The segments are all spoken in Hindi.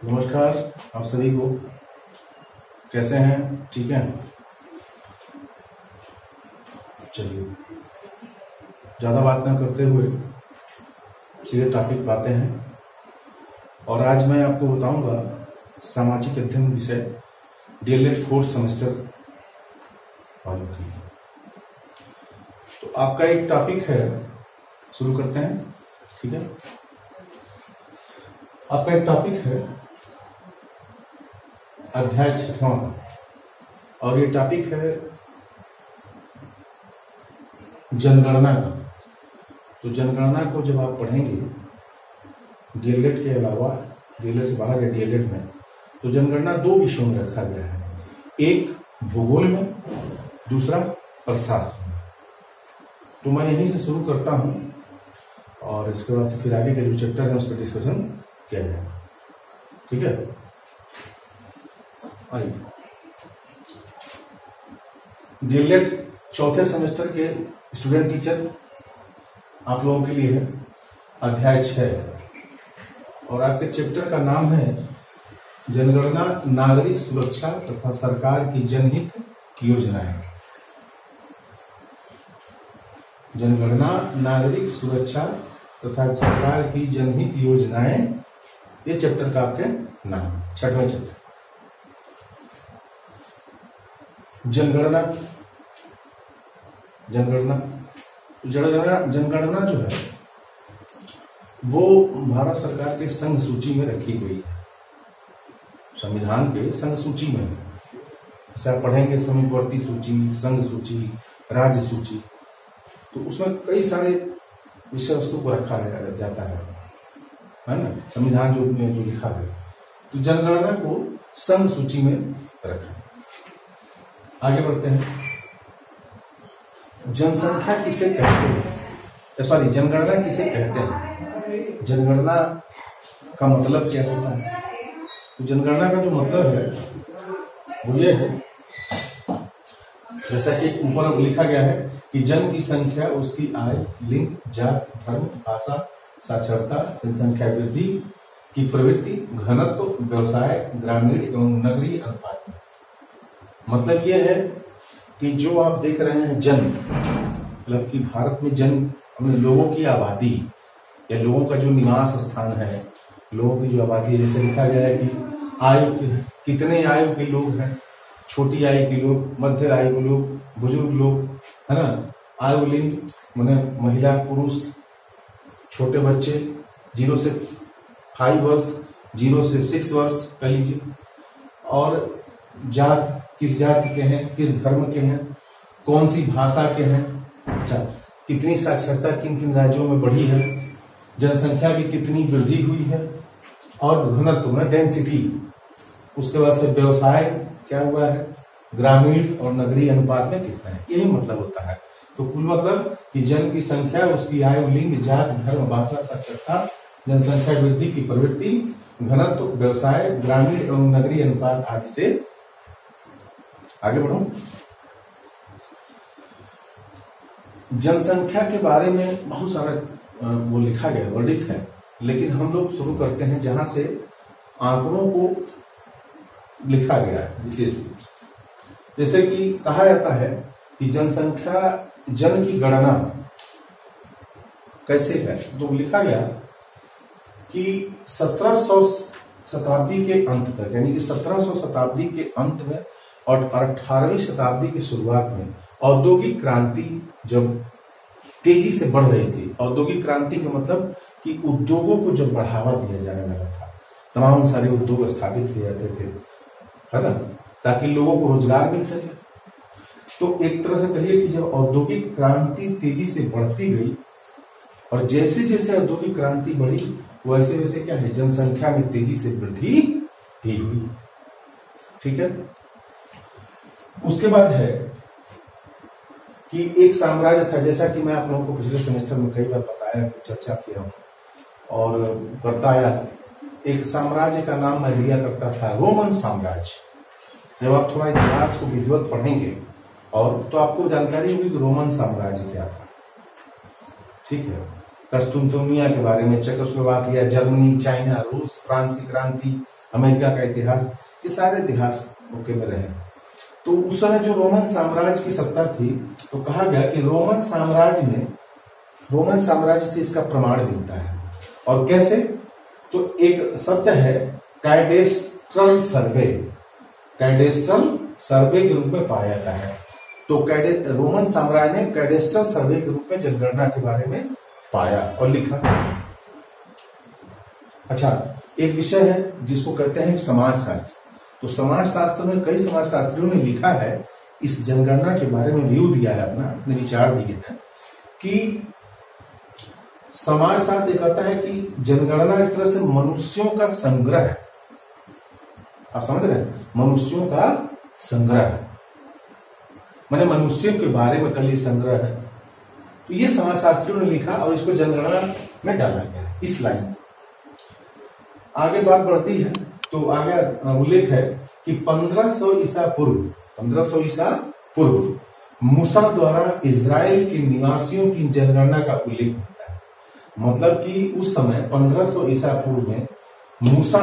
नमस्कार आप सभी को। कैसे हैं? ठीक है। चलिए, ज़्यादा बात न करते हुए सीधे टॉपिक पे आते हैं। और आज मैं आपको बताऊंगा सामाजिक अध्ययन विषय डीएलएड 4th सेमेस्टर वालों की। तो आपका एक टॉपिक है, शुरू करते हैं। ठीक है, आपका एक टॉपिक है अध्याय 6वां और ये टॉपिक है जनगणना का। तो जनगणना को जब आप पढ़ेंगे डीएलएड के अलावा, डीएलएड से बाहर या डीएलएड में, तो जनगणना 2 विषयों में रखा गया है, एक भूगोल में, दूसरा अर्थशास्त्र में। तो मैं यहीं से शुरू करता हूं और इसके बाद से फिर आगे के जो चैप्टर है उस पर डिस्कशन किया जाए। ठीक है, आइए। डीएलएड 4थे सेमेस्टर के स्टूडेंट टीचर आप लोगों के लिए है अध्याय 6 और आपके चैप्टर का नाम है जनगणना, नागरिक सुरक्षा तथा सरकार की जनहित योजनाएं। जनगणना, नागरिक सुरक्षा तथा सरकार की जनहित योजनाएं, ये चैप्टर का आपके नाम, 6वां चैप्टर। जनगणना जनगणना जनगणना जनगणना जो है वो भारत सरकार के संघ सूची में रखी गई है, संविधान के संघ सूची में। जैसे आप पढ़ेंगे समीपवर्ती सूची, संघ सूची, राज्य सूची, तो उसमें कई सारे विषय वस्तु को रखा जाता है ना, संविधान जो लिखा है। तो जनगणना को संघ सूची में रखा। आगे बढ़ते हैं। जनसंख्या किसे कहते हैं, सॉरी, जनगणना किसे कहते हैं, जनगणना का मतलब क्या होता है? तो जनगणना का जो मतलब है वो ये है, जैसा कि ऊपर लिखा गया है कि जन की संख्या, उसकी आय, लिंग, जात, धर्म, भाषा, साक्षरता, जनसंख्या वृद्धि की प्रवृत्ति, घनत्व, व्यवसाय, ग्रामीण एवं नगरीय अनुपात। मतलब ये है कि जो आप देख रहे हैं जन, मतलब कि भारत में जन, अपने लोगों की आबादी या लोगों का जो निवास स्थान है, लोगों की जो आबादी है, जैसे लिखा गया है कि आयु, कितने आयु के लोग हैं, छोटी आयु के लोग, मध्य आयु के लोग, बुजुर्ग लोग, है ना, आयु लिंग माने महिला पुरुष, छोटे बच्चे 0 से 5 वर्ष, 0 से 6 वर्ष कह लीजिए, और जात, किस जाति के हैं, किस धर्म के हैं, कौन सी भाषा के हैं, अच्छा, कितनी साक्षरता किन किन राज्यों में बढ़ी है, जनसंख्या की कितनी वृद्धि हुई है, और घनत्व में डेंसिटी, उसके बाद से व्यवसाय क्या हुआ है, ग्रामीण और नगरीय अनुपात में कितना है, यही मतलब होता है। तो कुल मतलब कि जन की संख्या, उसकी आयु, लिंग, जात, धर्म, भाषा, साक्षरता, जनसंख्या वृद्धि की प्रवृत्ति, घनत्व, व्यवसाय, ग्रामीण एवं नगरीय अनुपात आदि से। आगे बढ़ो। जनसंख्या के बारे में बहुत सारा वो लिखा गया, वर्णित है, लेकिन हम लोग शुरू करते हैं जहां से आंकड़ों को लिखा गया है विशेष रूप से। जैसे कि कहा जाता है कि जनसंख्या, जन की गणना कैसे है, तो लिखा गया कि 1700 शताब्दी के अंत तक, यानी कि 1700 शताब्दी के अंत में और 18वीं शताब्दी की शुरुआत में औद्योगिक क्रांति जब तेजी से बढ़ रही थी, औद्योगिक क्रांति का मतलब कि उद्योगों को जब बढ़ावा दिया जाने लगा था, तमाम सारे उद्योग स्थापित किए जाते थे, है ना, ताकि लोगों को रोजगार मिल सके। तो एक तरह से कहिए कि जब औद्योगिक क्रांति तेजी से बढ़ती गई और जैसे जैसे औद्योगिक क्रांति बढ़ी वैसे वैसे क्या है, जनसंख्या में तेजी से वृद्धि भी हुई। ठीक है, उसके बाद है कि एक साम्राज्य था, जैसा कि मैं आप लोगों को पिछले सेमेस्टर में कई बार बताया, चर्चा किया और करता आया। एक साम्राज्य का नाम मैं लिया करता था, रोमन साम्राज्य। जब आप थोड़ा इतिहास को विधिवत पढ़ेंगे और तो आपको जानकारी होगी कि रोमन साम्राज्य क्या था। ठीक है, कस्तुनतुनिया के बारे में, चेकोस्लोवाकिया, जर्मनी, चाइना, रूस, फ्रांस की क्रांति, अमेरिका का इतिहास, ये सारे इतिहास ओके में रहे। तो उस समय जो रोमन साम्राज्य की सत्ता थी, तो कहा गया कि रोमन साम्राज्य से इसका प्रमाण मिलता है। और कैसे? तो एक शब्द है कैडेस्ट्रल सर्वे, कैडेस्ट्रल सर्वे के रूप में पाया जाता है। तो रोमन साम्राज्य ने कैडेस्ट्रल सर्वे के रूप में जनगणना के बारे में पाया और लिखा। अच्छा, एक विषय है जिसको कहते हैं समाजशास्त्र। तो समाजशास्त्र में कई समाजशास्त्रियों ने लिखा है, इस जनगणना के बारे में व्यू दिया है, अपने विचार दिए हैं कि समाजशास्त्र कहता है कि जनगणना एक तरह से मनुष्यों का संग्रह है। आप समझ रहे हैं? मनुष्यों का संग्रह है, माने मनुष्यों के बारे में कल संग्रह है। तो ये समाजशास्त्रियों ने लिखा और इसको जनगणना में डाला गया इस लाइन में। आगे बात बढ़ती है तो आगे उल्लेख है कि 1500 ईसा पूर्व मूसा द्वारा इजराइल के निवासियों की जनगणना का उल्लेख होता है। मतलब कि उस समय 1500 ईसा पूर्व में मूसा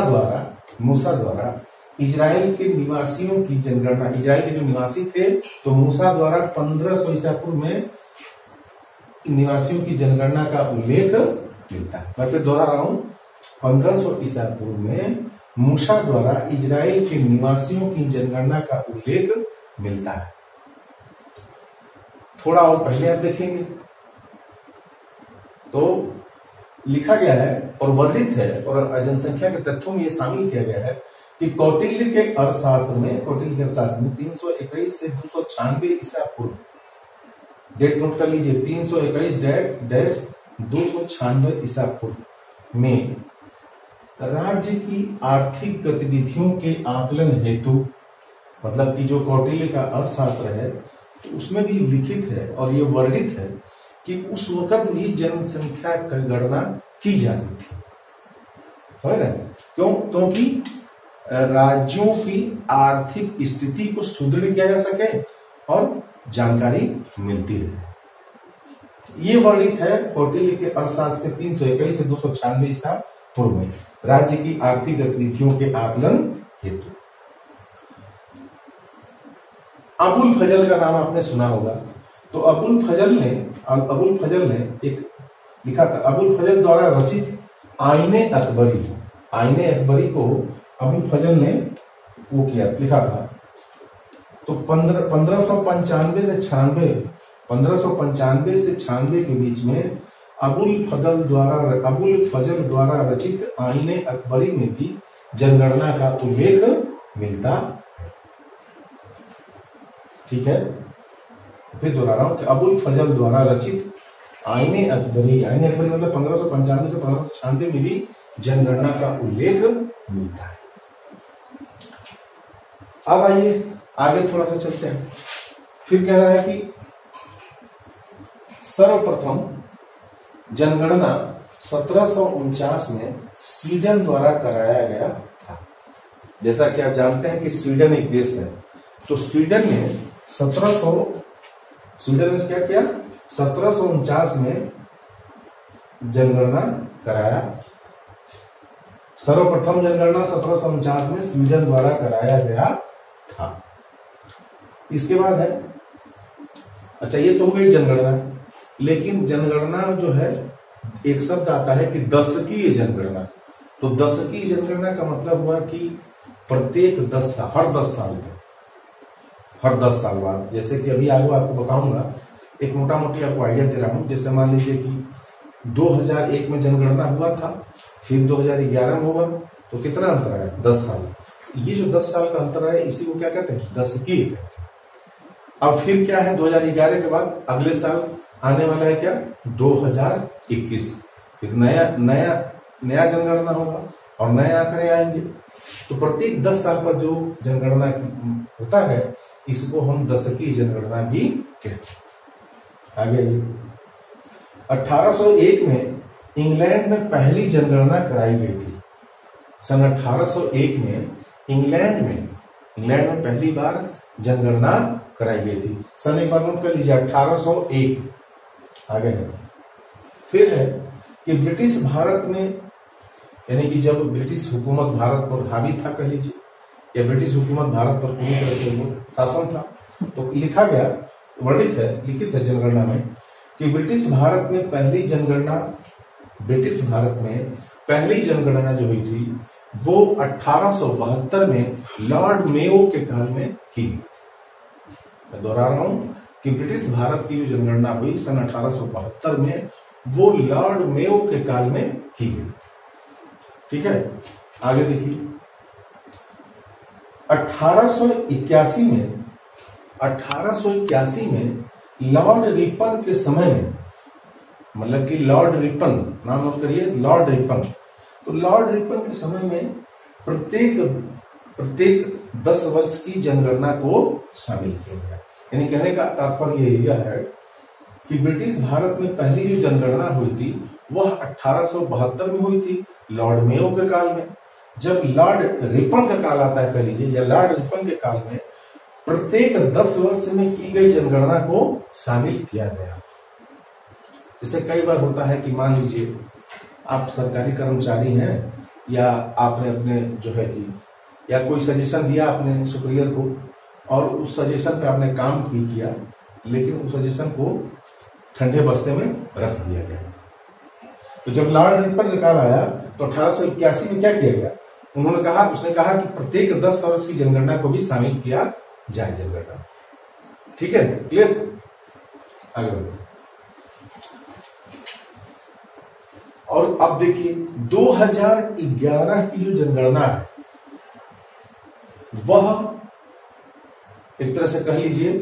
द्वारा इजराइल के निवासियों की जनगणना, इजराइल के जो निवासी थे, तो मूसा द्वारा 1500 ईसा पूर्व में निवासियों की जनगणना का उल्लेख मिलता है। मैं फिर दोहरा रहा हूं, 1500 ईसा पूर्व में मूसा द्वारा इजराइल के निवासियों की जनगणना का उल्लेख मिलता है। थोड़ा और पहले आप देखेंगे तो लिखा गया है और वर्णित है और जनसंख्या के तथ्यों में यह शामिल किया गया है कि कौटिल्य के अर्थशास्त्र में 321 से 296 ईसा पूर्व, डेट नोट कर लीजिए, 321 296 ईसा पूर्व में राज्य की आर्थिक गतिविधियों के आकलन हेतु, मतलब कि जो कौटिल्य का अर्थशास्त्र है तो उसमें भी लिखित है और ये वर्णित है कि उस वक्त भी जनसंख्या की गणना की जाती थी। समझ रहे हैं? क्यों? क्योंकि राज्यों की आर्थिक स्थिति को सुदृढ़ किया जा सके और जानकारी मिलती रहे। ये वर्णित है कौटिल्य के अर्थशास्त्र के 321 से 296 ईसा पूर्व में राज्य की आर्थिक गतिविधियों के आकलन हेतु। अबुल फजल का नाम आपने सुना होगा। तो अबुल फजल ने एक लिखा था, अबुल फजल द्वारा रचित आईने अकबरी को अबुल फजल ने वो किया, लिखा था। तो 1595 से 96 के बीच में अबुल फजल द्वारा रचित आईने अकबरी में भी जनगणना का उल्लेख मिलता। ठीक है, फिर दोहरा रहा हूं कि अबुल फजल द्वारा रचित आईने अकबरी मतलब 1595 से 1596 में भी जनगणना का उल्लेख मिलता है। अब आइए आगे थोड़ा सा चलते हैं। फिर कह रहा है कि सर्वप्रथम जनगणना 1749 में स्वीडन द्वारा कराया गया था। जैसा कि आप जानते हैं कि स्वीडन एक देश है, तो स्वीडन ने क्या किया? 1749 में जनगणना कराया। सर्वप्रथम जनगणना 1749 में स्वीडन द्वारा कराया गया था। इसके बाद है, अच्छा ये तो हो गई जनगणना, लेकिन जनगणना जो है एक शब्द आता है कि दशकीय जनगणना। तो दशकीय जनगणना का मतलब हुआ कि प्रत्येक 10 साल, हर 10 साल बाद, जैसे कि अभी आगे आपको बताऊंगा, एक मोटा मोटी आपको आइडिया दे रहा हूं। जैसे मान लीजिए कि 2001 में जनगणना हुआ था, फिर 2011 में हुआ, तो कितना अंतर है? 10 साल। ये जो 10 साल का अंतर है, इसी को क्या कहते हैं? दशकीय। अब फिर क्या है? 2011 के बाद अगले साल आने वाला है क्या? 2021। फिर नया जनगणना होगा और नए आंकड़े आएंगे। तो प्रत्येक 10 साल पर जो जनगणना होता है, इसको हम दशकीय जनगणना भी कहते हैं। आगे 1801 में इंग्लैंड में पहली जनगणना कराई गई थी। सन 1801 में इंग्लैंड में पहली बार जनगणना कराई गई थी। सन एक बार नोट कर लीजिए, 1801। आगे है, फिर है कि ब्रिटिश भारत में यानी कि जब ब्रिटिश हुकूमत भारत पर हावी था कह लीजिए, या ब्रिटिश हुकूमत भारत पर पूरी तरह से शासन था, तो लिखा गया, वर्णित है, लिखित है जनगणना में कि ब्रिटिश भारत में पहली जनगणना जो हुई थी वो 1872 में लॉर्ड मेयो के काल में की। मैं दोहरा रहा हूं कि ब्रिटिश भारत की जो जनगणना हुई सन 1872 में, वो लॉर्ड मेयो के काल में की गई। ठीक है, आगे देखिए 1881 में लॉर्ड रिपन के समय में, मतलब कि लॉर्ड रिपन, नाम नोट करिए, लॉर्ड रिपन। तो लॉर्ड रिपन के समय में प्रत्येक 10 वर्ष की जनगणना को शामिल किया गया। यानी कहने का तात्पर्य यह है कि ब्रिटिश भारत में पहली जो जनगणना हुई थी वह 1872 में हुई थी, लॉर्ड मेयो के काल में। जब लॉर्ड रिपन का काल आता है कह लीजिए, या लॉर्ड रिपन के काल में प्रत्येक 10 वर्ष में की गई जनगणना को शामिल किया गया। इससे कई बार होता है कि मान लीजिए आप सरकारी कर्मचारी हैं, या आपने अपने जो है कि, या कोई सजेशन दिया अपने सुपीरियर को, और उस सजेशन पे आपने काम भी किया, लेकिन उस सजेशन को ठंडे बस्ते में रख दिया गया। तो जब लॉर्ड रिपन का काल आया तो 1881 में क्या किया गया, उसने कहा कि प्रत्येक 10 वर्ष की जनगणना को भी शामिल किया जाए जनगणना। ठीक है, क्लियर, आगे बढ़ते। और अब देखिए 2011 की जो जनगणना है वह एक तरह से कह लीजिए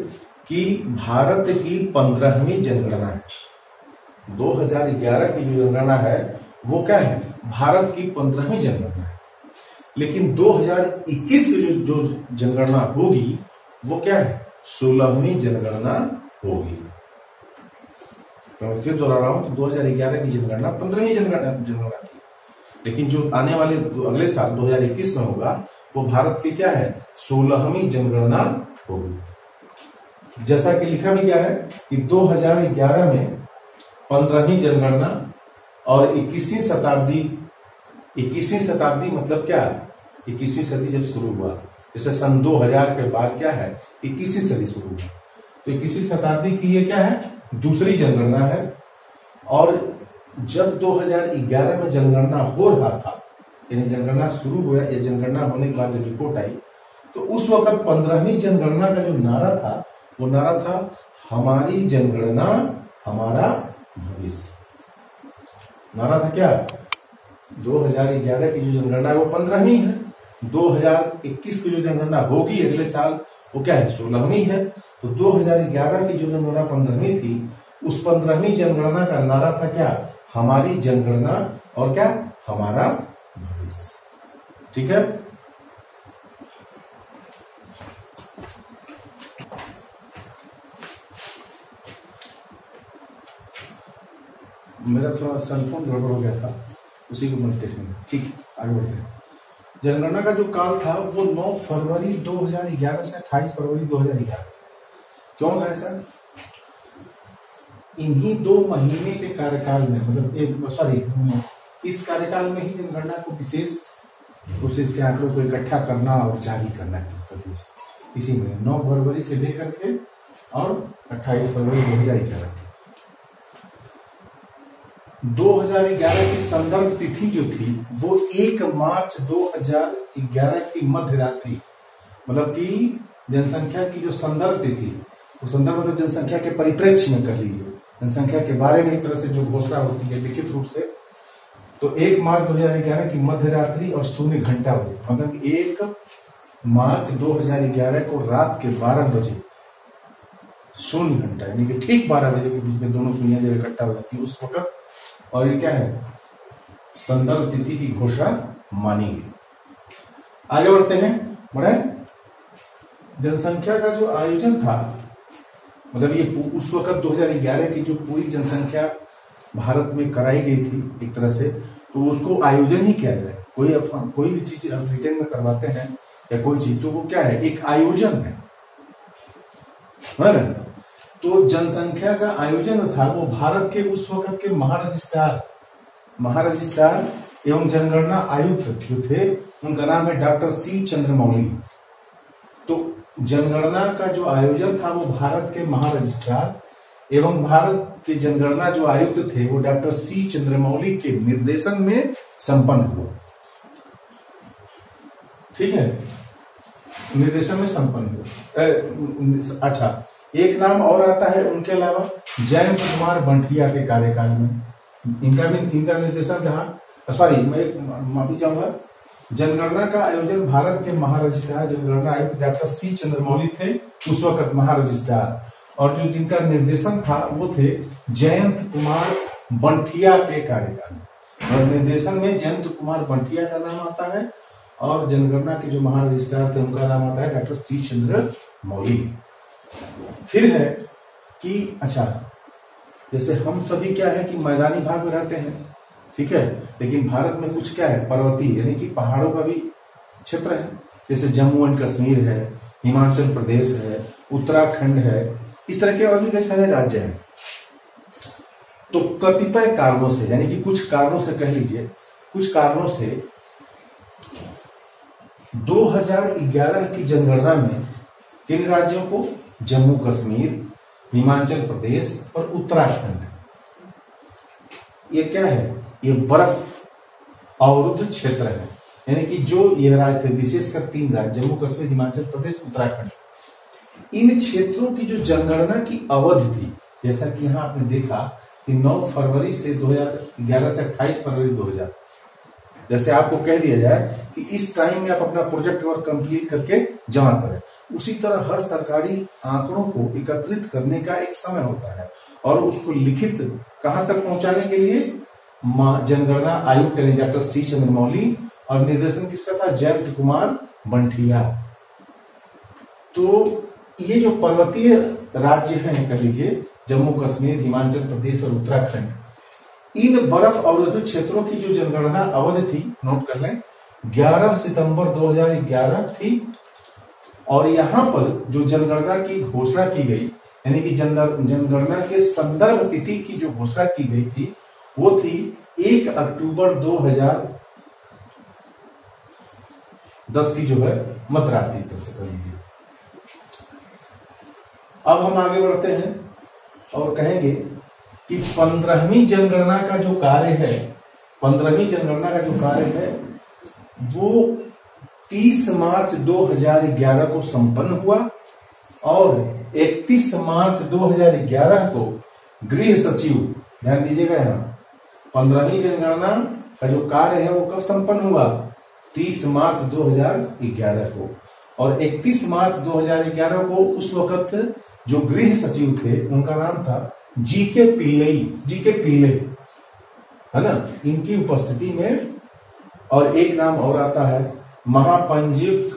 कि भारत की 15वीं जनगणना है। 2011 की जो जनगणना है वो क्या है, भारत की 15वीं जनगणना है। लेकिन 2021 की जो जनगणना होगी वो क्या है, 16वीं जनगणना होगी। तो मैं फिर दोहरा रहा हूं कि 2011 की जनगणना 15वीं जनगणना थी, लेकिन जो आने वाले अगले साल 2021 में होगा वो भारत की क्या है, 16वीं जनगणना होगी। जैसा कि लिखा भी गया है कि 2011 में 15वीं जनगणना और 21वीं शताब्दी मतलब क्या, 21वीं सदी जब शुरू हुआ, जैसे सन 2000 के बाद क्या है, 21वीं सदी शुरू हुआ, तो 21वीं शताब्दी की ये क्या है, दूसरी जनगणना है। और जब 2011 में जनगणना हो रहा था, यानी जनगणना शुरू हुआ या जनगणना होने के बाद जब रिपोर्ट आई, तो उस वक्त 15वीं जनगणना का जो नारा था वो नारा था, हमारी जनगणना हमारा भविष्य। नारा था क्या, 2011 की जो जनगणना है वो 15वीं है, 2021 की जो जनगणना होगी अगले साल वो क्या है, 16वीं है। तो 2011 की जो जनगणना 15वीं थी, उस 15वीं जनगणना का नारा था क्या, हमारी जनगणना और क्या, हमारा भविष्य। ठीक है, मेरा थोड़ा सेलफोन गड़बड़ हो गया था, उसी को मैं देखने। ठीक, आगे बढ़ते हैं। जनगणना का जो काल था वो 9 फरवरी 2011 से 28 फरवरी 2011। क्यों था ऐसा, इन्हीं 2 महीने के कार्यकाल में, मतलब इस कार्यकाल में ही जनगणना को विशेष के आंकड़ों को इकट्ठा करना और जारी करना है। इसी में 9 फरवरी से लेकर के और 28 फरवरी 2011। 2011 की संदर्भ तिथि जो थी वो 1 मार्च 2011 की मध्य रात्रि, मतलब कि जनसंख्या की जो संदर्भ तिथि, वो संदर्भ मतलब जनसंख्या के परिप्रेक्ष्य में कर लीजिए, जनसंख्या के बारे में एक तरह से जो घोषणा होती है लिखित रूप से, तो 1 मार्च 2011 की मध्य रात्रि और 0 घंटा बजे, मतलब 1 मार्च 2011 को रात के 12 बजे 0 घंटा, यानी कि ठीक 12 बजे के बीच में दोनों सुइयां जब इकट्ठा हो जाती है उस वक्त, और ये क्या है, संदर्भ तिथि की घोषणा मानी गई। आगे बढ़ते हैं, बढ़े। जनसंख्या का जो आयोजन था, मतलब ये उस वक्त 2011 की जो पूरी जनसंख्या भारत में कराई गई थी एक तरह से, तो उसको आयोजन ही किया जाए। कोई भी चीज हम रिटेन में करवाते हैं या कोई चीज, तो वो क्या है, एक आयोजन है। तो जनसंख्या का आयोजन था वो भारत के उस वक्त के महारजिस्ट्रार एवं जनगणना आयुक्त जो थे उनका नाम है डॉक्टर सी चंद्रमौली। तो जनगणना का जो आयोजन था वो भारत के महारजिस्ट्रार एवं भारत के जनगणना जो आयुक्त थे वो डॉक्टर सी चंद्रमौली के निर्देशन में संपन्न हुआ। ठीक है, निर्देशन में संपन्न हुआ। अच्छा, एक नाम और आता है उनके अलावा जयंत कुमार बंठिया के कार्यकाल में, इनका निर्देशन था। सॉरी, मैं माफी चाहूंगा, जनगणना का आयोजन भारत के महारजिस्ट्रार जनगणना आयुक्त डॉक्टर सी चंद्रमौली थे उस वक्त महारजिस्ट्रार, और जो जिनका निर्देशन था वो थे जयंत कुमार बंठिया के कार्यकाल में। और निर्देशन में जयंत कुमार बंठिया का नाम आता है और जनगणना के जो महारजिस्ट्रार थे उनका नाम आता है डॉक्टर सी चंद्रमौली। फिर है कि अच्छा, जैसे हम सभी क्या है कि मैदानी भाग में रहते हैं, ठीक है, लेकिन भारत में कुछ क्या है पर्वतीय यानी कि पहाड़ों का भी क्षेत्र है। जैसे जम्मू एंड कश्मीर है, हिमाचल प्रदेश है, उत्तराखंड है, इस तरह के और भी कई सारे राज्य हैं। तो कतिपय कारणों से यानी कि कुछ कारणों से कह लीजिए, कुछ कारणों से 2011 की जनगणना में किन राज्यों को, जम्मू कश्मीर, हिमाचल प्रदेश और उत्तराखंड, ये क्या है, ये बर्फ अवरुद्ध क्षेत्र है। यानी कि जो ये राज्य थे, विशेषकर 3 राज्य जम्मू कश्मीर, हिमाचल प्रदेश, उत्तराखंड, इन क्षेत्रों की जो जनगणना की अवधि थी, जैसा कि यहां आपने देखा कि 9 फरवरी से 2011 से 28 फरवरी 2000, जैसे आपको कह दिया जाए कि इस टाइम में आप अपना प्रोजेक्ट वर्क कंप्लीट करके जमा करें, उसी तरह हर सरकारी आंकड़ों को एकत्रित करने का एक समय होता है और उसको लिखित कहां तक पहुंचाने के लिए जनगणना आयुक्त डॉक्टर सी चंद्रमौली और निर्देशन किसका था, जयंत कुमार बंठिया। तो ये जो पर्वतीय राज्य हैं, कह लीजिए जम्मू कश्मीर, हिमाचल प्रदेश और उत्तराखंड, इन बर्फ अवरुद्ध क्षेत्रों की जो जनगणना अवधि थी, नोट कर लें, 11 सितंबर 2011 थी। और यहां पर जो जनगणना की घोषणा की गई, यानी कि जनगणना के संदर्भ तिथि की जो घोषणा की गई थी वो थी 1 अक्टूबर 2010 की जो है मतराती तरह से कर लीजिए। अब हम आगे बढ़ते हैं और कहेंगे कि 15वीं जनगणना का जो कार्य है, 15वीं जनगणना का जो कार्य है वो 30 मार्च 2011 को संपन्न हुआ और 31 मार्च 2011 को गृह सचिव, ध्यान दीजिएगा यहाँ, 15वीं जनगणना का जो कार्य है वो कब संपन्न हुआ, 30 मार्च 2011 को, और 31 मार्च 2011 को उस वक्त जो गृह सचिव थे उनका नाम था जीके पिल्ले, है ना, इनकी उपस्थिति में। और एक नाम और आता है महापंजीयक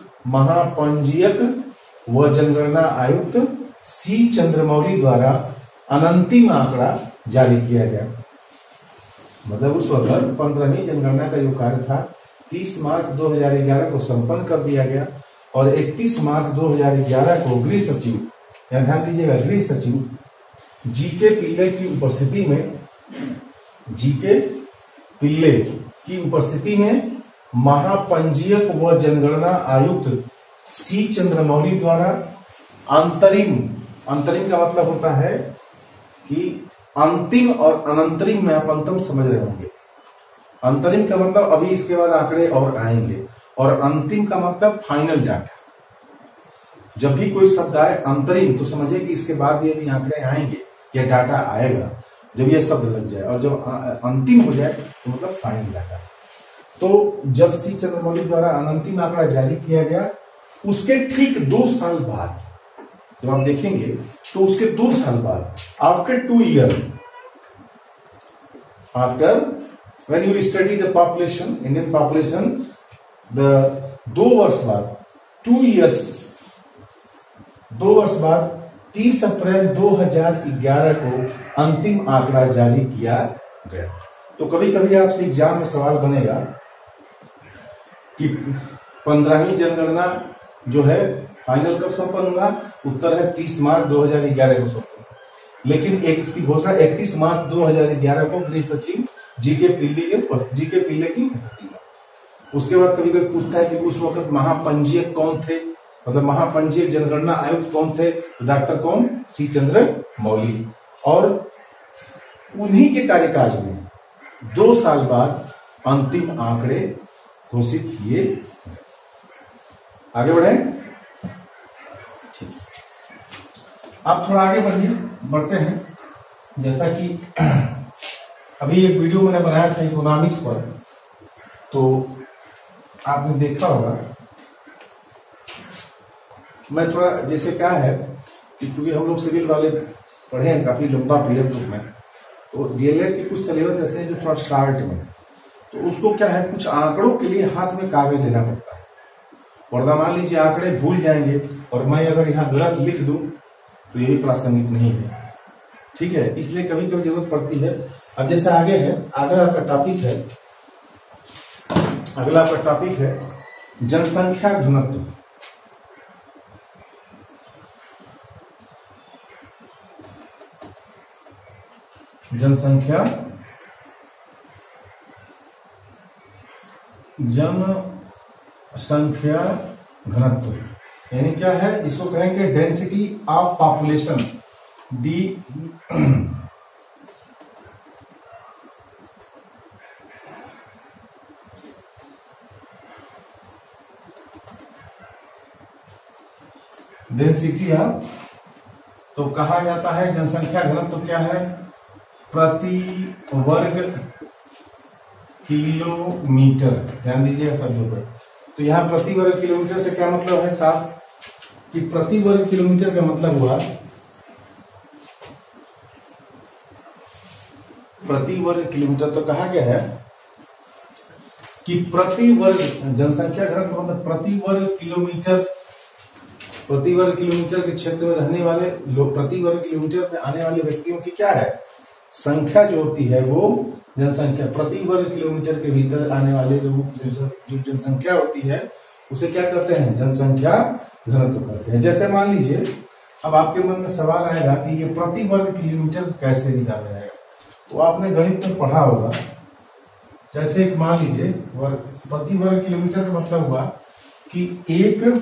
व जनगणना आयुक्त सी चंद्रमौली द्वारा अनंतिम आंकड़ा जारी किया गया। मतलब उस वक्त 15वीं जनगणना का जो कार्य था 30 मार्च 2011 को संपन्न कर दिया गया और 31 मार्च 2011 को गृह सचिव, ध्यान दीजिएगा, गृह सचिव जीके पिल्ले की उपस्थिति में, जीके पिल्ले की उपस्थिति में महापंजीयक व जनगणना आयुक्त सी चंद्रमौली द्वारा अंतरिम का मतलब होता है कि अंतिम और अनंतरिम में आप अंतम समझ रहे होंगे। अंतरिम का मतलब अभी इसके बाद आंकड़े और आएंगे, और अंतिम का मतलब फाइनल डाटा। जब भी कोई शब्द आए अंतरिम तो समझिए कि इसके बाद ये भी आंकड़े आएंगे या डाटा आएगा, जब ये शब्द लग जाए, और जब अंतिम हो जाए तो मतलब फाइनल डाटा। तो जब सी चंद्रमौली द्वारा अनंतिम आंकड़ा जारी किया गया उसके ठीक 2 साल बाद, जब आप देखेंगे तो उसके 2 साल बाद, after 2 year, after when you study the population, Indian population, the 2 वर्ष बाद, 2 वर्ष बाद 30 अप्रैल 2011 को अंतिम आंकड़ा जारी किया गया। तो कभी कभी आपसे एग्जाम में सवाल बनेगा कि 15वीं जनगणना जो है फाइनल कब संपन्न हुआ, उत्तर है 30 मार्च 2011 को संपन्न। लेकिन एक घोषणा 31 मार्च 2011 को गृह सचिव जीके पिल्ले की प्रतिमा। उसके बाद कभी कभी पूछता है कि उस वक्त महापंजीयक कौन थे, मतलब महापंजीयक जनगणना आयुक्त कौन थे, तो डॉक्टर कौन, सी चंद्रमौली। और उन्हीं के कार्यकाल में 2 साल बाद अंतिम आंकड़े घोषित किए। आगे बढ़े, ठीक। आप थोड़ा आगे बढ़ते हैं। जैसा कि अभी एक वीडियो मैंने बनाया था इकोनॉमिक्स पर, तो आपने देखा होगा। मैं थोड़ा जैसे क्या है कि क्योंकि हम लोग सिविल वाले पढ़े हैं काफी लंबा पीरियड ग्रुप में, तो डीएलएड के कुछ सिलेबस ऐसे हैं जो थोड़ा शार्ट में, तो उसको क्या है कुछ आंकड़ों के लिए हाथ में कागज लेना पड़ता है। वरना मान लीजिए आंकड़े भूल जाएंगे और मैं अगर यहाँ गलत लिख दूं तो ये भी प्रासंगिक नहीं है, ठीक है। इसलिए कभी कभी जरूरत पड़ती है। अब जैसे आगे है, अगला आपका टॉपिक है जनसंख्या घनत्व। जनसंख्या घनत्व यानी क्या है, इसको कहेंगे density of population, D. Density of, तो कहा जाता है जनसंख्या घनत्व क्या है, प्रति वर्ग किलोमीटर। ध्यान दीजिएगा सब लोग। तो यहाँ प्रति वर्ग किलोमीटर से क्या मतलब है साहब, कि प्रति वर्ग किलोमीटर का मतलब हुआ, प्रति वर्ग किलोमीटर तो कहा गया है कि प्रति वर्ग जनसंख्या घनत्व मतलब प्रति वर्ग किलोमीटर के क्षेत्र में रहने वाले लोग, प्रति वर्ग किलोमीटर में आने वाले व्यक्तियों की क्या है संख्या जो होती है, वो जनसंख्या प्रति वर्ग किलोमीटर के भीतर आने वाले लोगों जो जनसंख्या होती है उसे क्या करते हैं, जनसंख्या घनत्व करते हैं। जैसे मान लीजिए अब आपके मन में सवाल आएगा कि ये प्रति वर्ग किलोमीटर कैसे निकाला जाएगा, तो आपने गणित में पढ़ा होगा। जैसे एक मान लीजिए प्रति वर्ग किलोमीटर का मतलब हुआ कि 1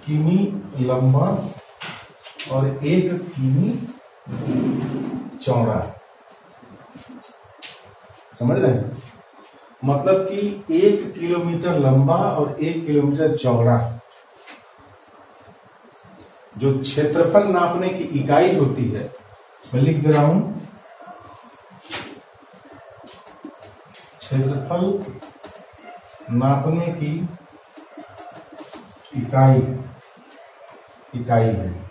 किमी लंबा और 1 किमी चौड़ा, समझ रहे हैं, मतलब कि 1 किलोमीटर लंबा और 1 किलोमीटर चौड़ा जो क्षेत्रफल नापने की इकाई होती है, मैं लिख दे रहा हूं, क्षेत्रफल नापने की इकाई है।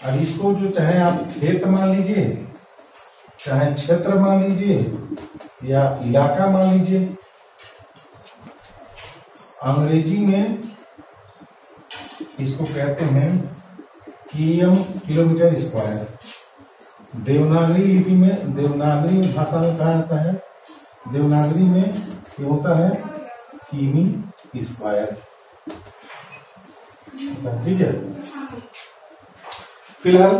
अब इसको जो चाहे आप खेत मान लीजिए, चाहे क्षेत्र मान लीजिए या इलाका मान लीजिए, अंग्रेजी में इसको कहते हैं किलोमीटर स्क्वायर। देवनागरी लिपि में, देवनागरी भाषा में कहा जाता है, देवनागरी में ये होता है किमी स्क्वायर, ठीक है। फिलहाल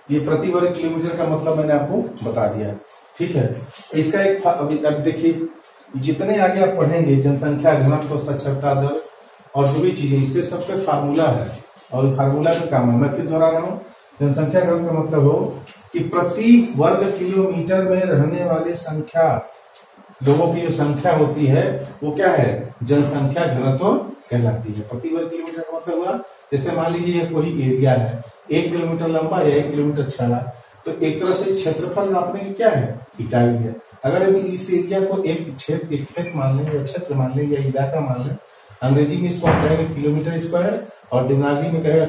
ये प्रति वर्ग किलोमीटर का मतलब मैंने आपको बता दिया, ठीक है। इसका एक अब देखिए, जितने आगे आप पढ़ेंगे जनसंख्या घनत्व, साक्षरता दर और जो भी चीजें, इसके सबके फार्मूला है और फार्मूला का काम है। मैं फिर दोहरा रहा हूँ, जनसंख्या घनत्व का मतलब हो कि प्रति वर्ग किलोमीटर में रहने वाले संख्या, लोगों की जो संख्या होती है वो क्या है, जनसंख्या घनत्व कहलाती है। प्रति वर्ग किलोमीटर का मतलब हुआ, जैसे मान लीजिए कोई एरिया है 1 किलोमीटर लंबा या 1 किलोमीटर चौड़ा, तो एक तरह से क्षेत्रफल नापने की क्या है, इकाई है। अगर अभी इस एरिया को एक खेत मान लें या क्षेत्र मान लें या इलाका मान लें, अंग्रेजी में इसको हम कहेंगे किलोमीटर स्क्वायर और देवनागरी में कहेगा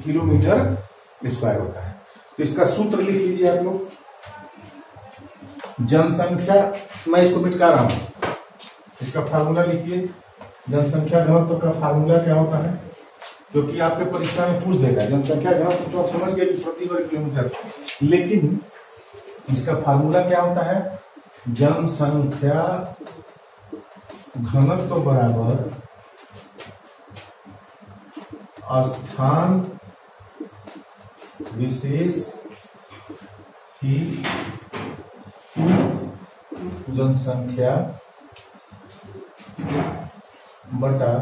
किलोमीटर स्क्वायर होता है। तो इसका सूत्र लिख लीजिए आप लोग, जनसंख्या, मैं इसको मिटा रहा हूं, इसका फार्मूला लिखिए। जनसंख्या घनत्व का फार्मूला क्या होता है, क्योंकि आपके परीक्षा में पूछ देगा। जनसंख्या घनत्व तो आप समझ गए कि प्रति वर्ग किलोमीटर, लेकिन इसका फार्मूला क्या होता है, जनसंख्या घनत्व बराबर स्थान विशेष की जनसंख्या बटा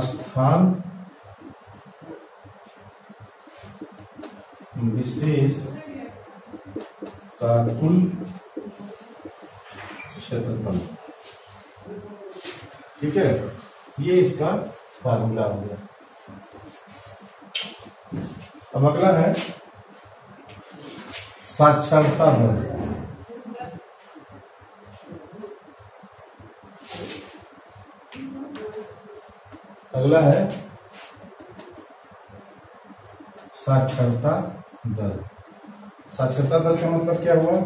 स्थान विशेष का कुल क्षेत्रफल। ठीक है, ये इसका फार्मूला हो गया। अब अगला है साक्षरता दर। अगला है साक्षरता दर। साक्षरता दर का मतलब क्या हुआ?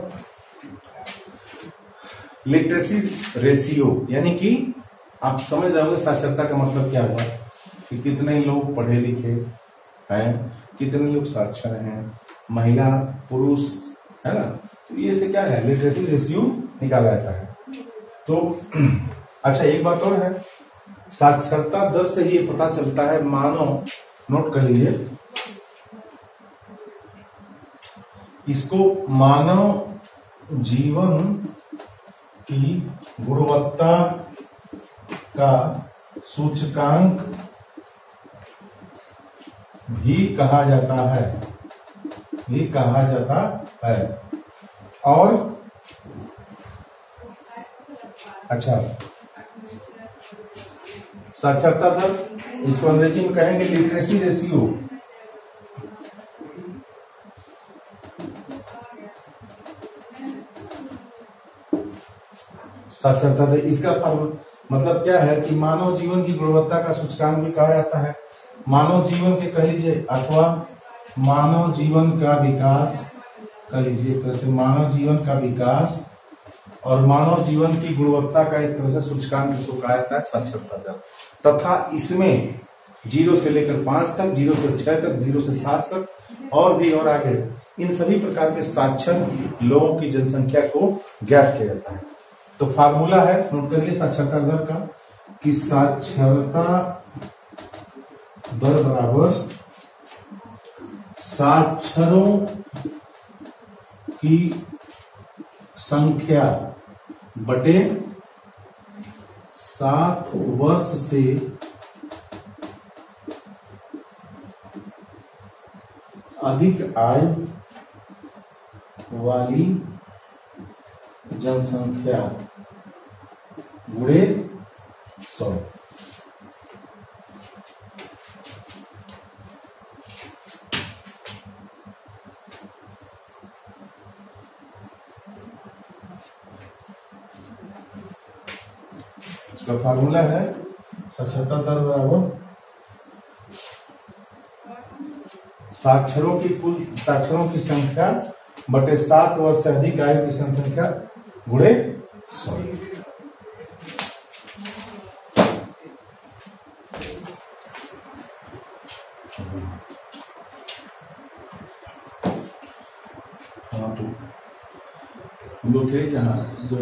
लिटरेसी रेशियो, यानी कि आप समझ रहे होंगे साक्षरता का मतलब क्या हुआ कि कितने लोग पढ़े लिखे हैं, कितने लोग साक्षर हैं, महिला पुरुष, है ना। तो ये से क्या है, लिटरेसी रेशियो निकाला जाता है। तो अच्छा, एक बात और है, साक्षरता दर से ये पता चलता है, मानो नोट कर लीजिए इसको, मानव जीवन की गुणवत्ता का सूचकांक भी कहा जाता है, भी कहा जाता है। और अच्छा, साक्षरता दर इसको अंग्रेजी में कहेंगे लिटरेसी रेशियो। साक्षरता दर इसका मतलब क्या है कि मानव जीवन की गुणवत्ता का सूचकांक भी कहा जाता है। मानव जीवन के कह लीजिए, अथवा मानव जीवन का विकास कह लीजिए, एक तरह से मानव जीवन का विकास और मानव जीवन की गुणवत्ता का एक तरह से सूचकांक इसको कहा जाता है साक्षरता दर। तथा इसमें 0 से लेकर 5 तक, 0 से 6 तक, 0 से 7 तक और भी और आगे इन सभी प्रकार के साक्षर लोगों की जनसंख्या को ज्ञात किया जाता है। तो फार्मूला है, नोट करिए साक्षरता दर का, कि साक्षरता दर बराबर साक्षरों की संख्या बटे 7 वर्ष से अधिक आयु वाली जनसंख्या गुणे 100। इसका फार्मूला है साक्षरता दर बराबर साक्षरों की संख्या बटे 7 वर्ष से अधिक आयु की जनसंख्या गुणे 100। हाँ, तो हम लोग थे जहाँ जो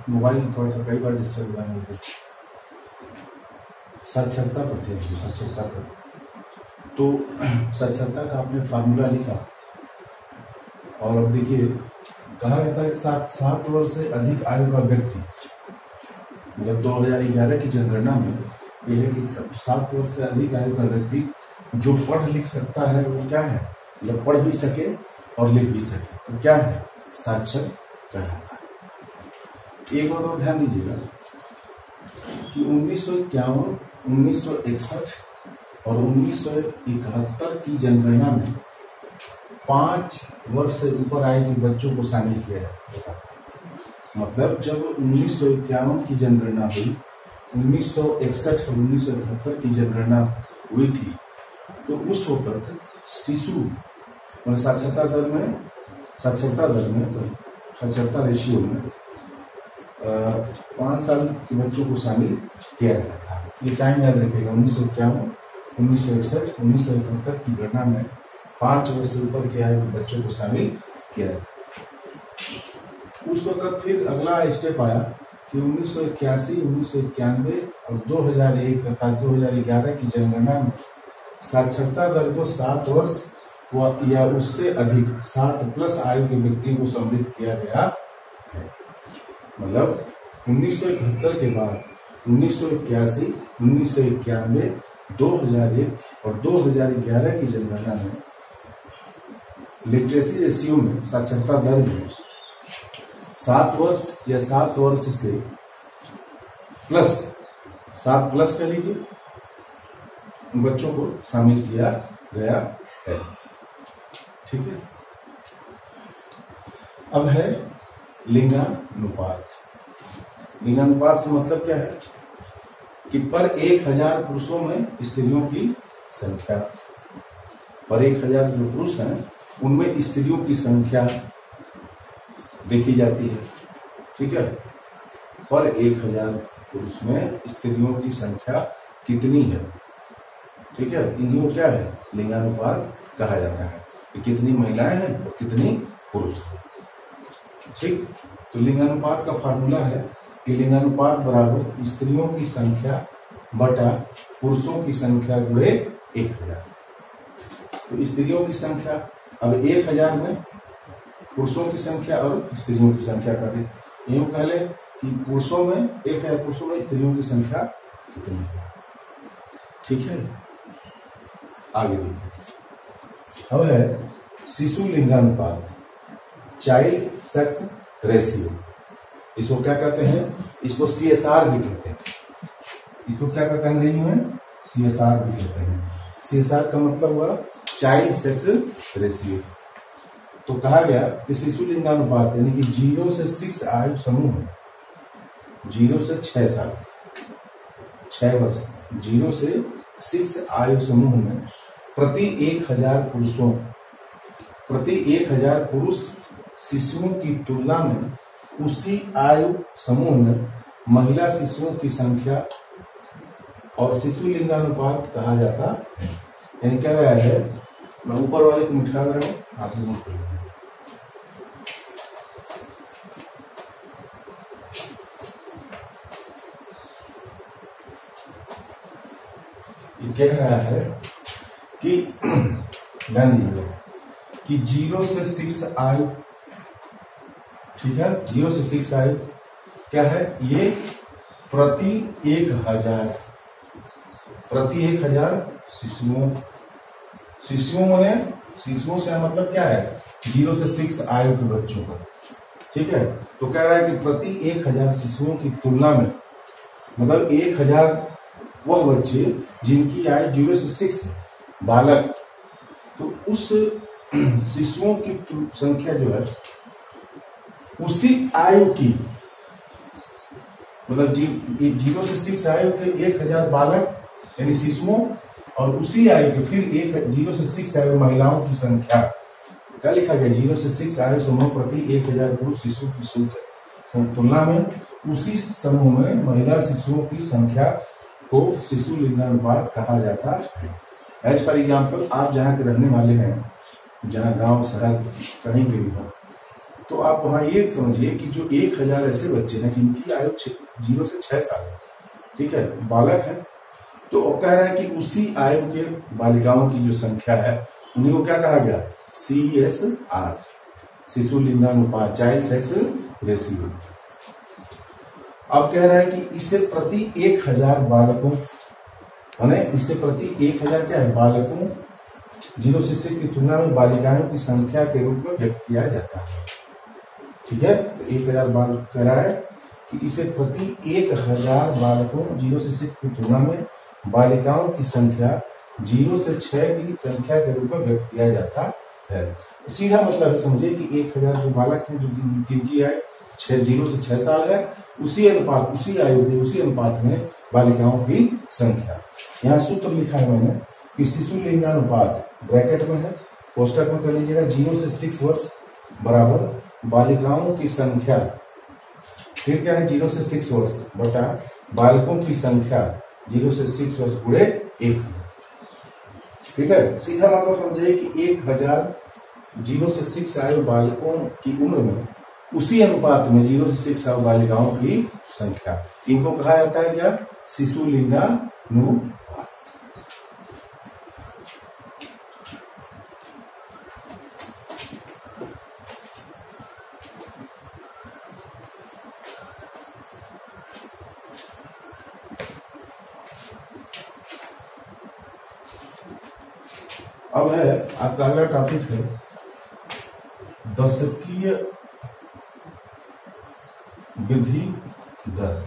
मोबाइल थोड़ा सा कई बार डिस्टर्ब हुआ नहीं थे, साक्षरता पर थे, साक्षरता पर। तो साक्षरता का आपने फार्मूला लिखा और अब देखिए कहा जाता है 7 वर्ष से अधिक आयु का व्यक्ति, मतलब 2011 की जनगणना में यह है कि 7 वर्ष से अधिक आयु का व्यक्ति जो पढ़ लिख सकता है वो क्या है, मतलब पढ़ भी सके और लिख भी सके, तो क्या है, साक्षर कहलाता है। एक बात और ध्यान दीजिएगा कि 1951, 1961 और 1971 की जनगणना में 5 वर्ष से ऊपर आयु के बच्चों को शामिल किया जाता था। मतलब जब 1951 की जनगणना हुई, 1961 और 1971 की जनगणना हुई थी, तो उस वक्त शिशु साक्षरता दर में साक्षरता रेशियो में 5 साल के बच्चों को शामिल किया जाता था। ये टाइम याद रखिएगा, 1951, 1961, 1971 की गणना में 5 वर्ष से ऊपर के आयु के बच्चों को शामिल किया जाता। उस वक्त फिर अगला स्टेप आया कि 1981, 1991 और 2001 तथा 2011 की जनगणना में साक्षरता दर को 7 वर्ष या उससे अधिक 7+ आयु के व्यक्ति को सम्मिलित किया गया है। मतलब 1971 के बाद 1981, 1991, 2001 और 2011 की जनगणना में लिटरेसी रेशियो में, साक्षरता दर में 7 वर्ष या 7 वर्ष से प्लस 7+ कह लीजिए बच्चों को शामिल किया गया है। ठीक है। अब है लिंगानुपात। लिंगानुपात से मतलब क्या है कि पर 1000 पुरुषों में स्त्रियों की संख्या, पर 1000 जो पुरुष हैं उनमें स्त्रियों की संख्या देखी जाती है। ठीक है। पर 1000 पुरुष में स्त्रियों की संख्या कितनी है। ठीक है। इन्हीं को क्या है, लिंगानुपात कहा जाता है कि कितनी महिलाएं हैं और कितनी पुरुष हैं। ठीक। तो लिंगानुपात का फार्मूला है कि लिंगानुपात बराबर स्त्रियों की संख्या बटा पुरुषों की संख्या गुणे 1000। तो स्त्रियों की संख्या, अब 1000 में पुरुषों की संख्या और स्त्रियों की संख्या करें। यूं कह ले कि पुरुषों में 1000 पुरुषों में स्त्रियों की संख्या कितनी है। ठीक है। आगे देखिए। अब है शिशु लिंगानुपात, चाइल्ड सेक्स रेशियो। इसको क्या कहते हैं, इसको CSR भी कहते हैं। इसको क्या कहते हैं अंग्रेजी में, CSR भी कहते हैं। CSR का मतलब हुआ चाइल्ड सेक्स रेशियो। तो कहा गया कि शिशु लिंगानुपात यानी कि 0 से 6 आयु समूह में, 0 से 6 साल, 6 वर्ष, 0 से 6 आयु समूह में प्रति 1000 पुरुषों, प्रति 1000 पुरुष शिशुओं की तुलना में उसी आयु समूह में महिला शिशुओं की संख्या और शिशु लिंगानुपात कहा जाता है। यानी क्या गया है, मैं ऊपर वाले को मिटा रहा हूं, आप भी नोट करिए। ये कह रहा है कि ध्यान दीजिए कि 0 से 6 आयु, ठीक है, 0 से 6 आयु क्या है, ये प्रति 1000 शिशुओं, शिशुओं से मतलब क्या है, 0 से 6 आयु के बच्चों का। ठीक है। तो कह रहा है कि प्रति 1000 शिशुओं की तुलना में, मतलब 1000 वह बच्चे जिनकी आयु 0 से 6 है, बालक, तो उस शिशुओं की संख्या जो है उसी आयु की, मतलब 0 से 6 आयु के 1000 बालक यानी शिशुओं और उसी आयु के फिर 0 से 6 आयु महिलाओं की संख्या, क्या लिखा गया, 0 से 6 आयु समूह प्रति 1000 पुरुष शिशु की तुलना में उसी समूह में महिला शिशुओं की संख्या को शिशु लिंगानुपात कहा जाता है। एज फॉर एग्जाम्पल, आप जहाँ के रहने वाले हैं, जहाँ गांव शहर कहीं पे भी हो, तो आप वहाँ ये समझिए कि जो 1000 ऐसे बच्चे हैं जिनकी आयु 0 से 6 साल है, ठीक है, बालक है, तो वो कह रहा है कि उसी आयु के बालिकाओं की जो संख्या है उन्हीं को क्या कहा गया, CSR, शिशु लिंगानुपात, चाइल्ड सेक्स रेशियो। अब कह रहा है कि इसे प्रति 1000 बालकों, माने इससे प्रति 1000 क्या है, बालकों 0 से 6 की तुलना में बालिकाओं की संख्या के रूप में व्यक्त किया जाता है। ठीक है। तो 1000 बालक कह रहा है कि इसे प्रति 1000 बालकों 0 से 6 की तुलना में बालिकाओं की संख्या 0 से 6 की संख्या के रूप में व्यक्त किया जाता है। सीधा मतलब समझे कि 1000 जो बालक हैं जो जिनकी आयु 0 से 6 साल है, उसी अनुपात, उसी आयु के उसी अनुपात में बालिकाओं की संख्या। यहाँ सूत्र लिखा है मैंने कि शिशु लिंगानुपात ब्रैकेट में है, कोष्टक में कर लीजिएगा, 0 से 6 वर्ष बराबर बालिकाओं की संख्या, फिर क्या है 0 से 6 वर्ष बटा बालकों की संख्या 0 से 6 वर्ष गुणे 1। ठीक है। सीधा मतलब समझे कि 1000 0 से 6 आयु बालकों की उम्र में उसी अनुपात में 0 से 6 आयु बालिकाओं की संख्या, इनको कहा जाता है क्या, शिशु लिंगानुपात। अब है आपका अगला टॉपिक है दशकीय वृद्धि दर।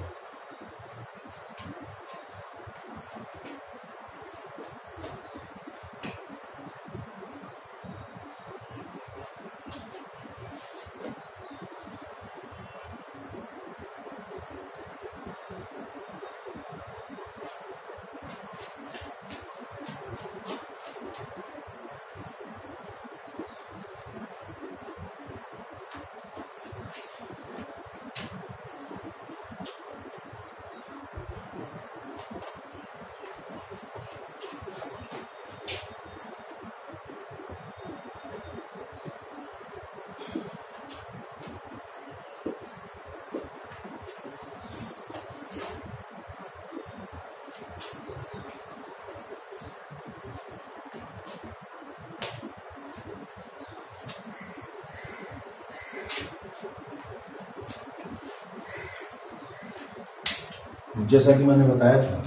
जैसा कि मैंने बताया था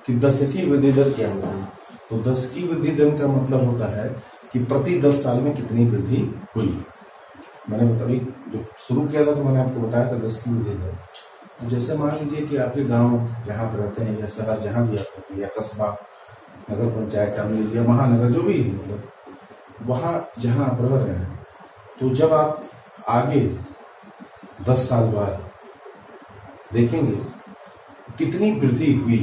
कि दशकीय वृद्धि दर क्या होता है, तो दशकीय वृद्धि दर का मतलब होता है कि प्रति 10 साल में कितनी वृद्धि हुई। मैंने बताया जो शुरू किया था तो मैंने आपको बताया था दशकीय वृद्धि दर। जैसे मान लीजिए कि आपके गांव जहाँ पर रहते हैं या शहर जहाँ भी आप रहते हैं या कस्बा, नगर पंचायत, अमीर या महानगर, जो भी है, मतलब वहाँ जहाँ आप रह रहे हैं, तो जब आप आगे 10 साल बाद देखेंगे कितनी वृद्धि हुई,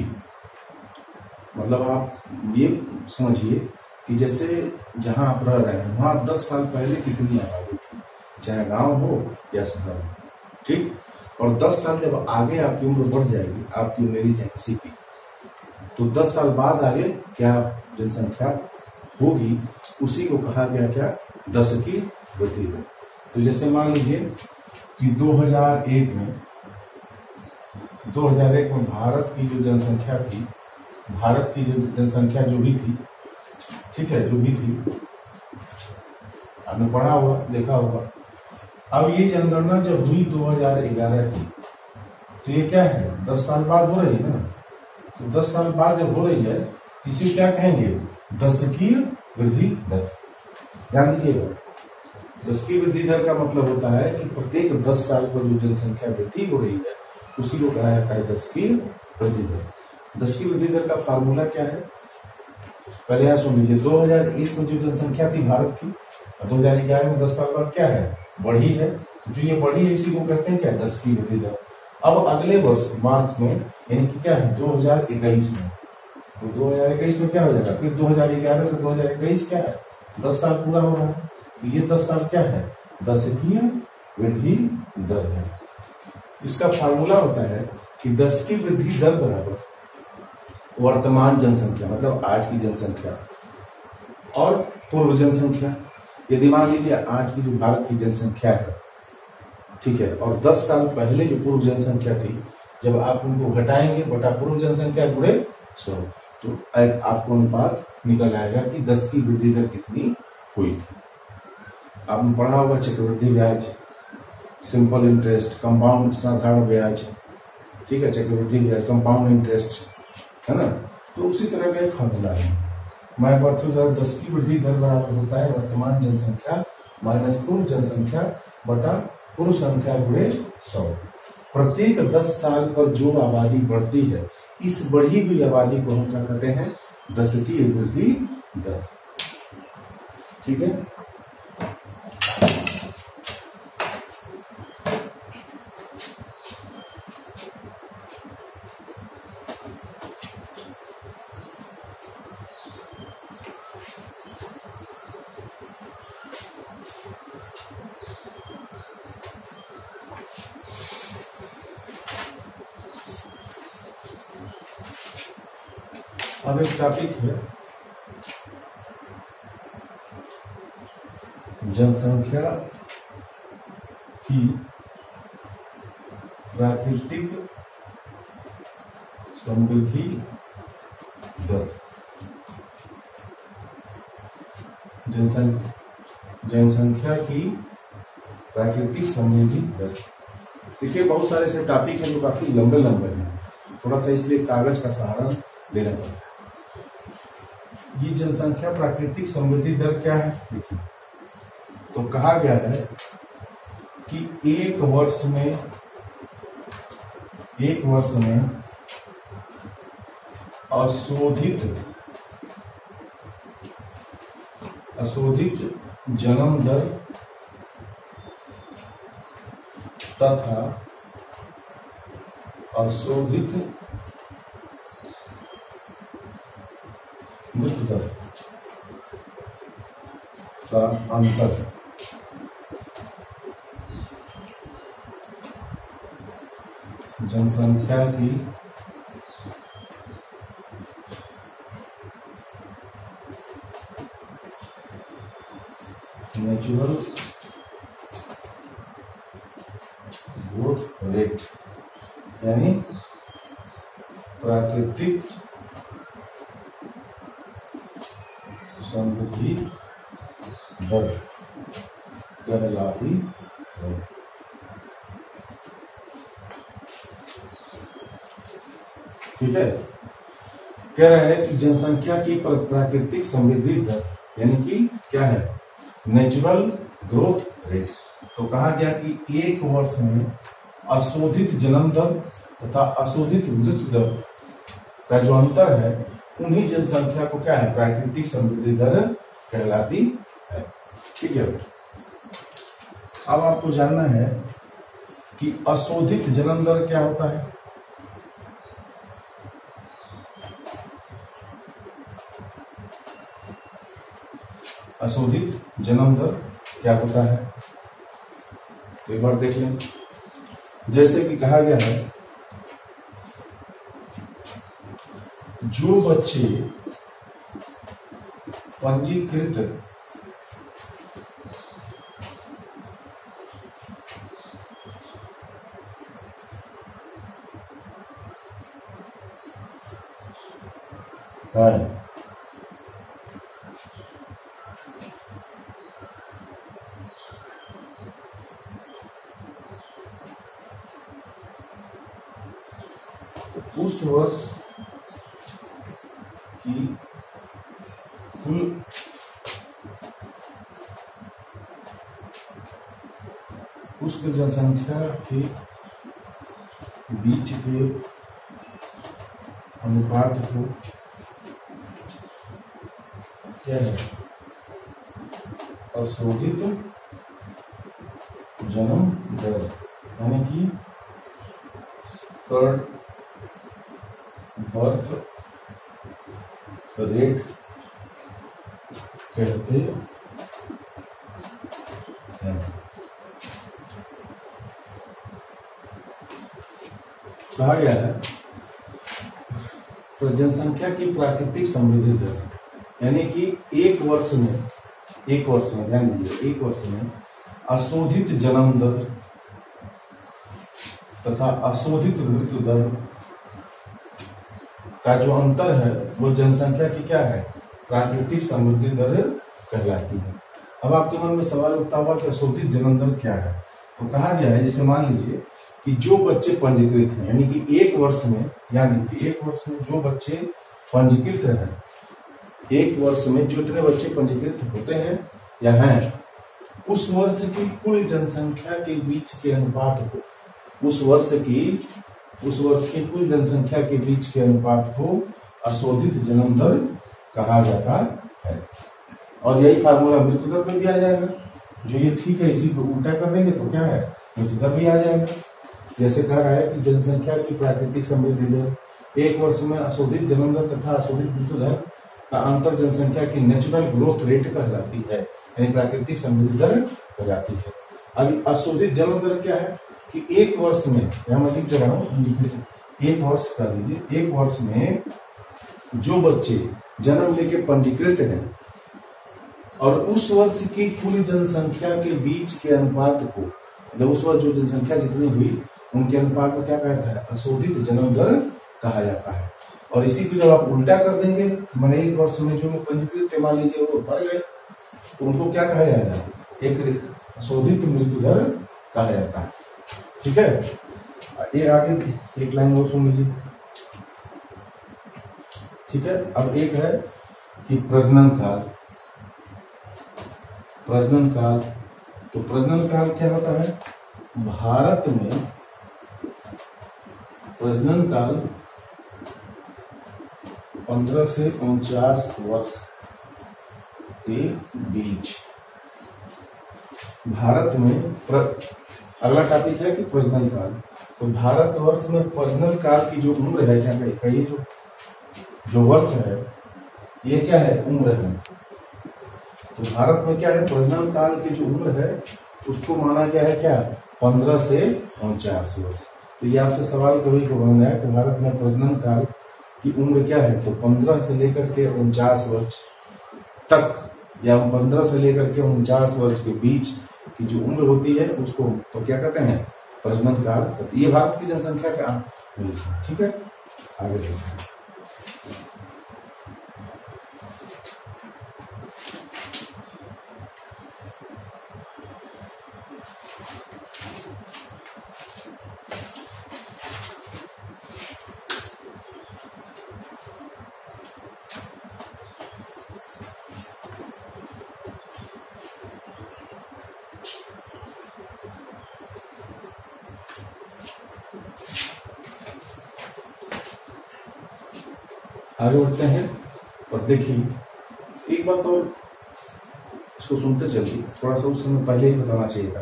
मतलब आप ये समझिए कि जैसे जहां आप रह रहे हैं वहां 10 साल पहले कितनी आबादी थी, चाहे गांव हो या शहर हो, ठीक। और 10 साल जब आगे आपकी उम्र बढ़ जाएगी, आपकी मेरी चाहे किसी की, तो 10 साल बाद आगे क्या जनसंख्या होगी, उसी को कहा गया क्या, दशकीय वृद्धि दर। तो जैसे मान लीजिए कि 2001 में भारत की जो जनसंख्या थी, भारत की जो जनसंख्या जो भी थी, ठीक है, जो भी थी, आपने पढ़ा होगा, देखा होगा। अब ये जनगणना जब हुई 2011 की, तो ये क्या है, 10 साल बाद हो रही है ना। तो 10 साल बाद जब हो रही है, इसे क्या कहेंगे, दशकीय वृद्धि दर। ध्यान दीजिएगा, दशकीय वृद्धि दर का मतलब होता है कि प्रत्येक 10 साल पर जो जनसंख्या वृद्धि हो रही है उसी को कहा जाता है दशकीय वृद्धि दर। दशकीय वृद्धि दर का फार्मूला क्या है, पहले यहां सुन लीजिए। 2001 में जो जनसंख्या थी भारत की, 2011 में 10 साल बाद क्या है, बढ़ी है। जो ये बढ़ी है इसी को कहते हैं क्या, दशकीय वृद्धि दर। अब अगले वर्ष मार्च में, यानी कि क्या है 2021 में, तो 2021 में क्या हो जाएगा, फिर 2011 से 2021 क्या है, 10 साल पूरा हो रहा है। ये 10 साल क्या है, दशकीय वृद्धि दर है। इसका फार्मूला होता है कि दशकीय वृद्धि दर बराबर वर्तमान जनसंख्या, मतलब आज की जनसंख्या, और पूर्व जनसंख्या। यदि मान लीजिए आज की जो भारत की जनसंख्या है, ठीक है, और 10 साल पहले जो पूर्व जनसंख्या थी, जब आप उनको घटाएंगे बटा पूर्व जनसंख्या गुणे 100, तो आपको अनुपात निकल आएगा कि 10 की वृद्धि दर कितनी हुई थी। आपने पढ़ा होगा चक्रवृद्धि ब्याज, सिंपल इंटरेस्ट, कंपाउंड साधारण ब्याज, ठीक है, चक्रवृद्धि ब्याज, कंपाउंड इंटरेस्ट, है ना। तो उसी तरह का एक फॉर्मूला है। मैं एक बार फिर 10 की वृद्धि दर बराबर होता है वर्तमान जनसंख्या माइनस पूर्व जनसंख्या बटा पूर्व संख्या गुणे 100। प्रत्येक 10 साल पर जो आबादी बढ़ती है, इस बढ़ी हुई आबादी को हम क्या कहते हैं, दशकीय वृद्धि दर, ठीक है। अब एक टॉपिक है जनसंख्या की प्राकृतिक समृद्धि दर। जनसंख्या की प्राकृतिक समृद्धि दर। देखिए बहुत सारे ऐसे टॉपिक हैं जो काफी लंबे लंबे हैं, थोड़ा सा इसलिए कागज का सहारा लेना पड़ता है। ये जनसंख्या प्राकृतिक समृद्धि दर क्या है? देखिए, तो कहा गया है कि एक वर्ष में अशोधित जन्म दर तथा अशोधित मृत्यु दर का अंतर जनसंख्या की नेचुरल ग्रोथ रेट यानी प्राकृतिक समृद्धि दर कहलाती है। ठीक है, कह रहा है कि जनसंख्या की प्राकृतिक समृद्धि दर यानी कि क्या है? Natural growth rate. तो कहा गया कि एक वर्ष में अशोधित जन्म दर तथा अशोधित मृत्यु दर का जो अंतर है, उन्हीं जनसंख्या को क्या है? प्राकृतिक समृद्धि दर कहलाती है। ठीक है, अब आपको जानना है कि अशोधित जन्म दर क्या होता है। अशोधित जन्म दर क्या होता है, तो एक बार देख लें। जैसे कि कहा गया है, जो बच्चे पंजीकृत है उस वर्ष की कुल उस जनसंख्या के बीच के अनुपात को क्या है? अशोधित जन्म दर यानी कि बर्थ रेट कहते हैं। कहा गया है तो जनसंख्या की प्राकृतिक समृद्धि दर यानी कि एक वर्ष में ध्यान दीजिए, एक वर्ष में अशोधित जन्म दर तथा अशोधित मृत्यु दर का जो अंतर है वो जनसंख्या की क्या है? प्राकृतिक समृद्धि दर कहलाती है। अब आपके मन में सवाल उठता हुआ कि अशोधित जन्म दर क्या है? तो कहा गया है, जैसे मान लीजिए कि जो बच्चे पंजीकृत हैं यानी कि एक वर्ष में जो बच्चे पंजीकृत हैं, एक वर्ष में जो इतने बच्चे पंजीकृत होते हैं या हैं, उस वर्ष की कुल जनसंख्या के बीच के अनुपात को उस वर्ष की कुल जनसंख्या के बीच के अनुपात को अशोधित जन्म दर कहा जाता है। और यही फार्मूला मृत्यु दर में भी आ जाएगा। जो ये ठीक है, इसी को उल्टा कर देंगे तो क्या है? मृत्यु दर भी आ जाएगा। जैसे कह रहा है कि जनसंख्या की प्राकृतिक समृद्धि दर, एक वर्ष में अशोधित जन्म दर तथा अशोधित मृत्यु दर का अंतर जनसंख्या की नेचुरल ग्रोथ रेट कहलाती है, यानी प्राकृतिक समृद्धि दर कहलाती है। अभी अशोधित जन्म दर क्या है कि एक वर्ष में, यहां मैं लिख रहा हूँ, एक वर्ष कर लीजिए, एक वर्ष में जो बच्चे जन्म लेके पंजीकृत हैं और उस वर्ष की कुल जनसंख्या के बीच के अनुपात को, मतलब उस वर्ष जो जनसंख्या जितनी हुई उनके अनुपात को क्या कहता है? अशोधित जन्म दर कहा जाता है। और इसी को जब आप उल्टा कर देंगे, मैंने एक वर्ष में जो पंजीकृत थे मान लीजिए वो मर गए, तो उनको क्या कहा जाएगा? एक अशोधित मृत्यु दर कहा जाता है। ठीक है, ये आगे एक लाइन और सुन लीजिए। ठीक है, अब एक है कि प्रजनन काल, तो प्रजनन काल क्या होता है? भारत में प्रजनन काल 15 से 49 वर्ष के बीच भारत में अगला टॉपिक है कि प्रजनन काल। तो भारतवर्ष में प्रजनन काल की जो उम्र है, चाहे ये जो वर्ष है, ये क्या है? उम्र है। तो भारत में क्या है? प्रजनन काल की जो उम्र है उसको माना गया है क्या? 15 से 49 वर्ष। तो ये आपसे सवाल कभी कभी है कि भारत में प्रजनन काल की उम्र क्या है? तो 15 से लेकर के 49 वर्ष तक, या 15 से लेकर के 49 वर्ष के बीच की जो उम्र होती है उसको तो क्या कहते हैं? प्रजनन काल। ये भारत की जनसंख्या का, ठीक है। आगे देखते हैं। आगे बढ़ते हैं और देखिए एक बात और, इसको सुनते चलिए। थोड़ा सा उस समय पहले ही बताना चाहिए था,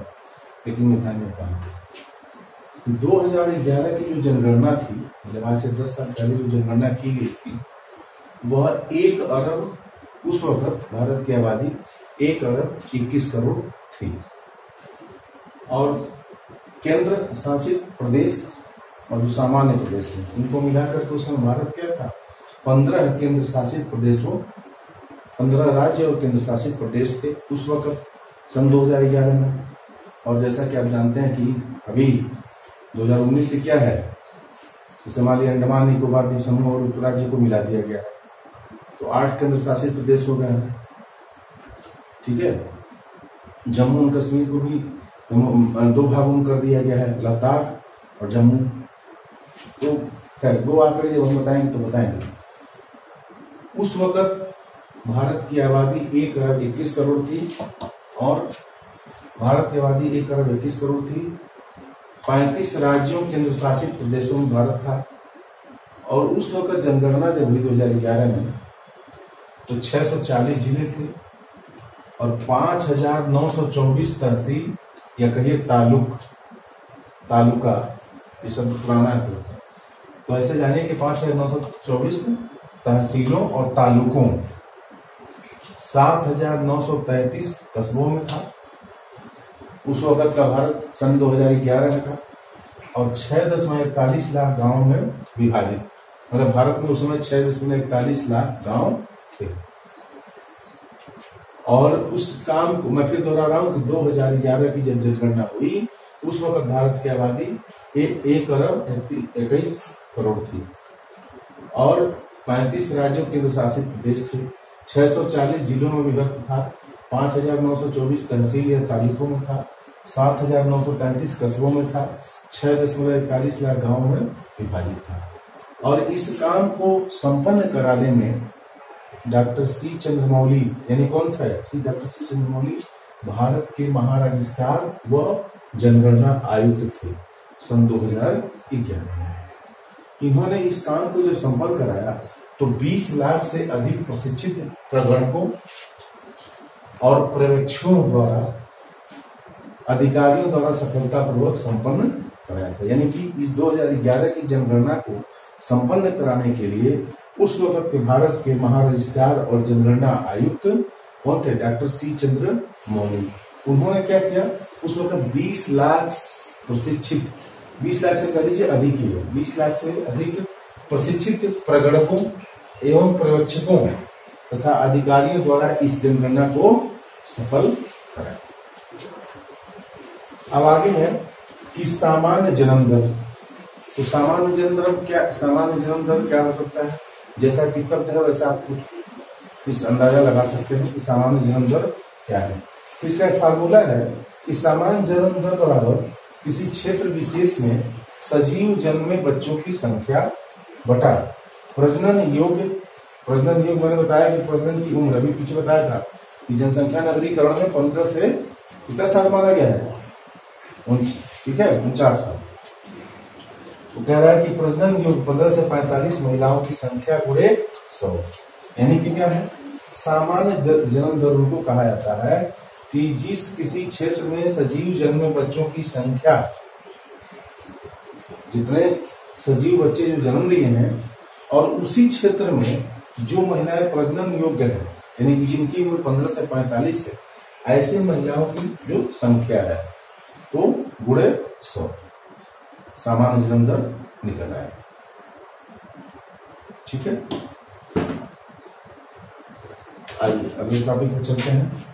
लेकिन मैं ध्यान नहीं पाया। 2011 की जो जनगणना थी, जब आज से 10 साल पहले जो जनगणना की गई थी, वह 1 अरब, उस वक्त भारत की आबादी 1 अरब 21 करोड़ थी। और केंद्र शासित प्रदेश और जो सामान्य प्रदेश है, इनको मिलाकर तो उस समय भारत क्या था? 15 केंद्र शासित प्रदेशों, 15 राज्य और केंद्र शासित प्रदेश थे उस वक्त सन 2011 में। और जैसा कि आप जानते हैं कि अभी 2019 से क्या है, जैसे हमारे अंडमान निकोबार द्वीप समूह और उप राज्य को मिला दिया गया, तो 8 केंद्र शासित प्रदेश हो गए हैं, ठीक है। जम्मू और कश्मीर को भी 2 भागों में कर दिया गया है, लद्दाख और जम्मू। तो खैर 2 आंकड़े जब हम बताएंगे तो बताएंगे। उस वक्त भारत की आबादी 1 अरब 21 करोड़ थी, और भारत की आबादी 1 अरब 21 करोड़ थी। 35 राज्यों केंद्र शासित प्रदेशों में भारत था। और उस वक्त जनगणना जब हुई 2011 में, तो 640 जिले थे और 5924 तहसील या कहिए तालुका, ये शब्द पुराना है। तो ऐसे जानिए कि 5924 तहसीलों और तालुकों, 7933 कस्बों में था उस वक्त का भारत सन 2011 में था, और 6.41 लाख गांवों में विभाजित। मतलब भारत में उस समय 6.41 लाख गांव थे। और उस काम को मैं फिर दोहरा रहा हूं कि 2011 की जब जनगणना हुई, उस वक्त भारत की आबादी 1 अरब 21 करोड़ थी, और 35 राज्यों केंद्र शासित प्रदेश थे, 640 जिलों में विभक्त था, 5924 तहसील या तालुकों में था, 7933 कस्बों में था, 6.41 लाख गांवों में विभाजित था। और इस काम को संपन्न कराने में डॉक्टर सी चंद्रमौली, यानी कौन था? डॉक्टर सी चंद्रमौली भारत के महारजिस्ट्रार व जनगणना आयुक्त थे सन 2011 में। इन्होंने इस काम को जब संपन्न कराया तो 20 लाख से अधिक प्रशिक्षित प्रगणकों और पर्यवेक्षकों द्वारा, अधिकारियों द्वारा सफलतापूर्वक संपन्न कराया था। यानी कि इस 2011 की जनगणना को संपन्न कराने के लिए उस वक्त के भारत के महारजिस्ट्रार और जनगणना आयुक्त कौन थे? Doctor C Chandramouli. उन्होंने क्या किया? उस वक्त 20 लाख प्रशिक्षित, 20 लाख से कह लीजिए अधिक ही है, 20 लाख से अधिक प्रशिक्षित प्रगणकों एवं पर्यवेक्षकों तथा अधिकारियों द्वारा इस जनगणना को सफल कराया। अब आगे है कि सामान्य जन्म दर। तो सामान्य जन्म दर क्या हो सकता है? जैसा कि शब्द है वैसा आप कुछ इस अंदाजा लगा सकते हैं कि सामान्य जन्म दर क्या है। तो इसका फार्मूला है कि सामान्य जन्म दर बराबर किसी क्षेत्र विशेष में सजीव जन्मे बच्चों की संख्या बटा प्रजनन योग्य प्रजनन युग मैंने बताया कि प्रजनन की उम्र अभी पीछे बताया था कि जनसंख्या नगरीकरण में 15 से कितना साल माना गया है, ठीक है 49 साल। तो कह रहा है कि प्रजनन युग 15 से 45 महिलाओं की संख्या गुणे 100, यानी कि क्या है, सामान्य जन्म दर उनको कहा जाता है कि जिस किसी क्षेत्र में सजीव जन्मे बच्चों की संख्या, जितने सजीव बच्चे जो जन्म लिए हैं और उसी क्षेत्र में जो महिलाएं प्रजनन योग्य है, यानी कि जिनकी उम्र 15 से 45 है, ऐसे महिलाओं की जो संख्या है तो गुणे 100 सामान्य जन्म दर निकल आए। ठीक है, आइए अगले टॉपिक पर चलते हैं।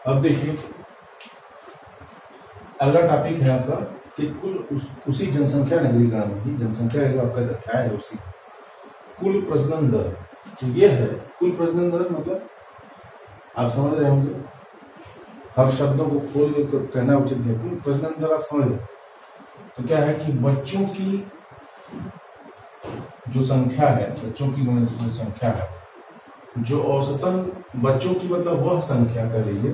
अब देखिए अगला टॉपिक है आपका कि कुल उसी जनसंख्या नगरीकरण में ही जनसंख्या जो आपका अध्याय है उसी कुल प्रजनन दर, तो ये है कुल प्रजनन दर, मतलब आप समझ रहे होंगे, हर शब्दों को खोल के कहना उचित नहीं। कुल प्रजनन दर आप समझ रहे, तो क्या है कि बच्चों की जो संख्या है, बच्चों की जो संख्या है, जो औसतन बच्चों की मतलब वह संख्या कर लीजिए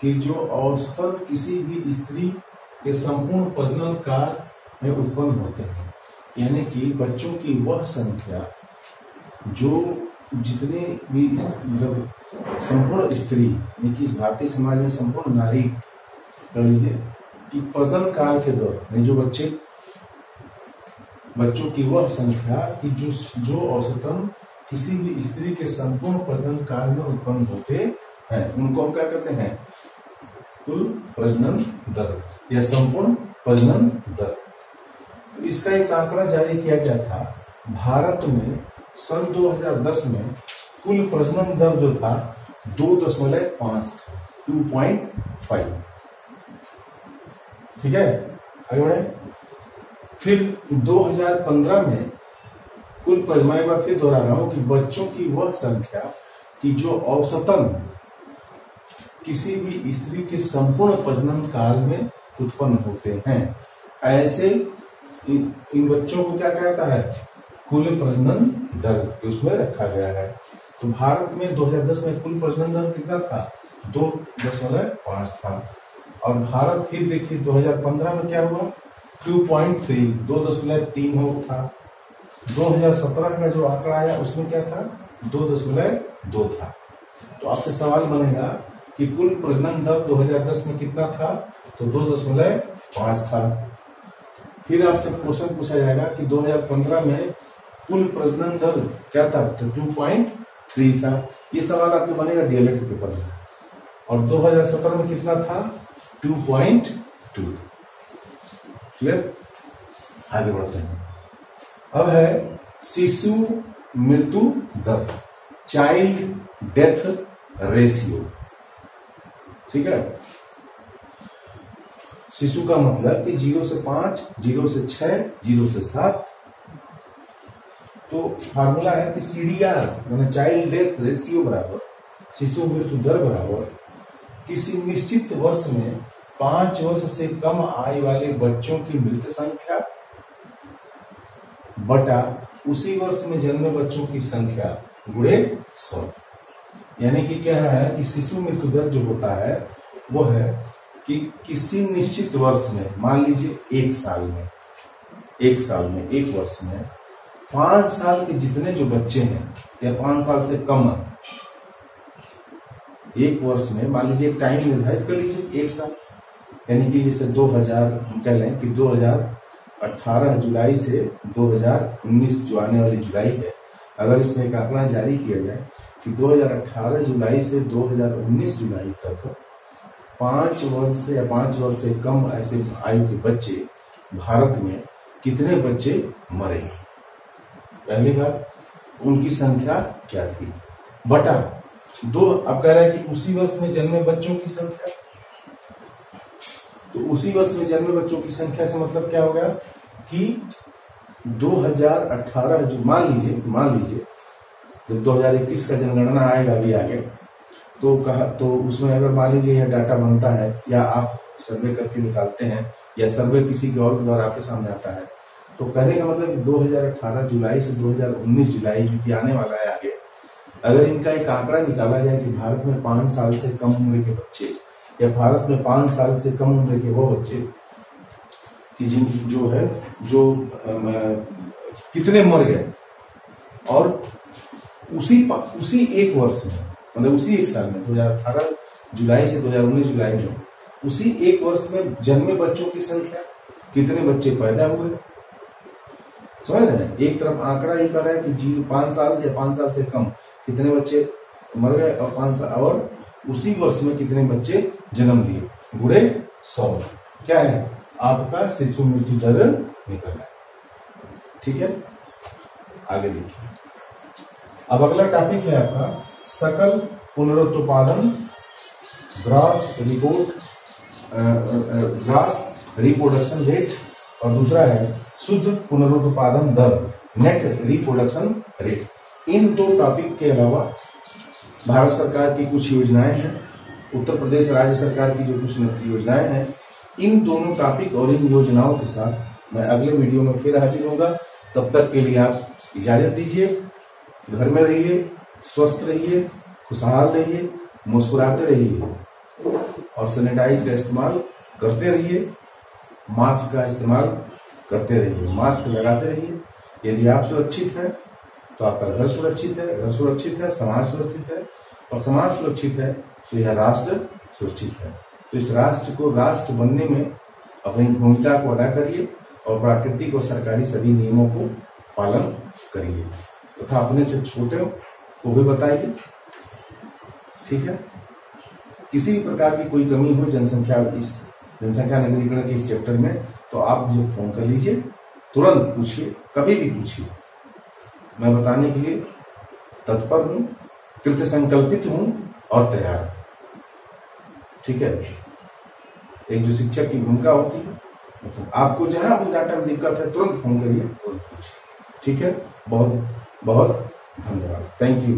कि जो औसतन किसी भी स्त्री के संपूर्ण प्रजनन काल में उत्पन्न होते हैं, यानी कि बच्चों की वह संख्या जो जितने भी मतलब संपूर्ण स्त्री, यानी कि इस भारतीय समाज में संपूर्ण नारी कर लीजिए कि प्रजनन काल के दौरान जो बच्चों की वह संख्या कि जो औसतन किसी भी स्त्री के संपूर्ण प्रजनन काल में उत्पन्न होते हैं, उनको हम क्या कहते हैं, कुल प्रजनन दर या संपूर्ण प्रजनन दर। इसका एक आंकड़ा जारी किया गया था भारत में सन 2010 में, कुल प्रजनन दर जो था 2.5 था, 2.5। ठीक है, आगे बढ़े। फिर 2015 में कुल मैं एक बार फिर दोहरा रहा हूं कि बच्चों की वह संख्या कि जो औसतन किसी भी स्त्री के संपूर्ण प्रजनन काल में उत्पन्न होते हैं, ऐसे इन बच्चों को क्या कहता है, कुल प्रजनन दर उसमें रखा गया है। तो भारत में 2010 में कुल प्रजनन दर कितना था, 2.5 था, और भारत फिर देखिए 2015 में क्या हुआ, 2.3, 2.3 हो था। 2017 का जो आंकड़ा आया उसमें क्या था, 2.2 था। तो आपसे सवाल बनेगा कि कुल प्रजनन दर 2010 में कितना था, तो 2.5 था। फिर आपसे क्वेश्चन पूछा जाएगा कि 2015 में कुल प्रजनन दर क्या था, तो 2.3 था। ये सवाल आपको बनेगा डीएलएड के पेपर में। और 2017 में कितना था, 2.2। क्लियर, आगे बढ़ते हैं। अब है शिशु मृत्यु दर, चाइल्ड डेथ रेशियो। ठीक है, शिशु का मतलब कि 0 से 5, 0 से 6, 0 से 7। तो फार्मूला है कि CDR माने चाइल्ड डेथ रेशियो बराबर शिशु मृत्यु दर बराबर किसी निश्चित वर्ष में 5 वर्ष से कम आयु वाले बच्चों की मृत्यु संख्या बटा उसी वर्ष में जन्मे बच्चों की संख्या गुणे 100। यानी कि क्या है कि शिशु मृत्यु दर जो होता है वो है कि किसी निश्चित वर्ष में, मान लीजिए एक साल में, एक वर्ष में 5 साल के जितने जो बच्चे हैं या 5 साल से कम है, एक वर्ष में मान लीजिए एक टाइम निर्धारित कर लीजिए, एक साल, यानी कि जैसे 2000 हम कह लें कि 2018 जुलाई से 2019 जो आने वाली जुलाई है, अगर इसमें एक आंकड़ा जारी किया जाए कि 2018 जुलाई से 2019 जुलाई तक 5 वर्ष या 5 वर्ष से कम ऐसे आयु के बच्चे भारत में कितने बच्चे मरे, पहली बात उनकी संख्या क्या थी, बटा 2। अब कह रहा है कि उसी वर्ष में जन्मे बच्चों की संख्या, तो उसी वर्ष में जन्मे बच्चों की संख्या से मतलब क्या हो गया कि 2018 जो मान लीजिए जब 2021 का जनगणना आएगा अभी आगे, तो उसमें अगर मान लीजिए यह डाटा बनता है या आप सर्वे करके निकालते हैं या सर्वे किसी के और के द्वारा आपके सामने आता है, तो कहने का मतलब 2018 जुलाई से 2019 जुलाई जो कि आने वाला है आगे, अगर इनका एक आंकड़ा निकाला जाए कि भारत में 5 साल से कम उम्र के बच्चे या भारत में 5 साल से कम उम्र के वो बच्चे कि जिन जो है जो कितने मर गए, और उसी एक वर्ष में, मतलब उसी एक साल में 2018 जुलाई से 2019 जुलाई में, उसी एक वर्ष में जन्मे बच्चों की संख्या, कितने बच्चे पैदा हुए, समझ रहे हैं। एक तरफ आंकड़ा ये कर रहा है कि 5 साल या 5 साल से कम कितने बच्चे मर गए, और 5 साल और उसी वर्ष में कितने बच्चे जन्म लिए, गुणे 100 क्या है आपका शिशु मृत्यु दर निकल है। ठीक है, आगे देखिए। अब अगला टॉपिक है आपका सकल पुनरुत्पादन ग्रॉस रिप्रोडक्शन रेट, और दूसरा है शुद्ध पुनरुत्पादन दर नेट रिप्रोडक्शन रेट। इन दो टॉपिक के अलावा भारत सरकार की कुछ योजनाएं हैं, उत्तर प्रदेश राज्य सरकार की जो कुछ योजनाएं हैं, इन दोनों टॉपिक और इन योजनाओं के साथ मैं अगले वीडियो में फिर हाजिर होऊंगा। तब तक के लिए आप इजाजत दीजिए, घर में रहिए, स्वस्थ रहिए, खुशहाल रहिए, मुस्कुराते रहिए और सैनिटाइज का इस्तेमाल करते रहिए, मास्क का इस्तेमाल करते रहिए, मास्क लगाते रहिए। यदि आप सुरक्षित हैं तो आपका घर सुरक्षित है, घर सुरक्षित है, समाज सुरक्षित है, और समाज सुरक्षित है तो यह राष्ट्र सुरक्षित है। तो इस राष्ट्र को राष्ट्र बनने में अपनी भूमिका को अदा करिए और प्राकृतिक और सरकारी सभी नियमों को पालन करिए तथा अपने से छोटे को भी बताइए। ठीक है, किसी भी प्रकार की कोई कमी हो जनसंख्या नगरीकरण के इस चैप्टर में तो आप मुझे फोन कर लीजिए, तुरंत पूछिए, कभी भी पूछिए, मैं बताने के लिए तत्पर हूं, कृत संकल्पित हूं और तैयार हूं। ठीक है, एक जो शिक्षक की भूमिका होती है, मतलब आपको जहां भी डाटा में दिक्कत है तुरंत फोन करिए, तुरंत पूछिए। ठीक है, बहुत बहुत धन्यवाद, थैंक यू।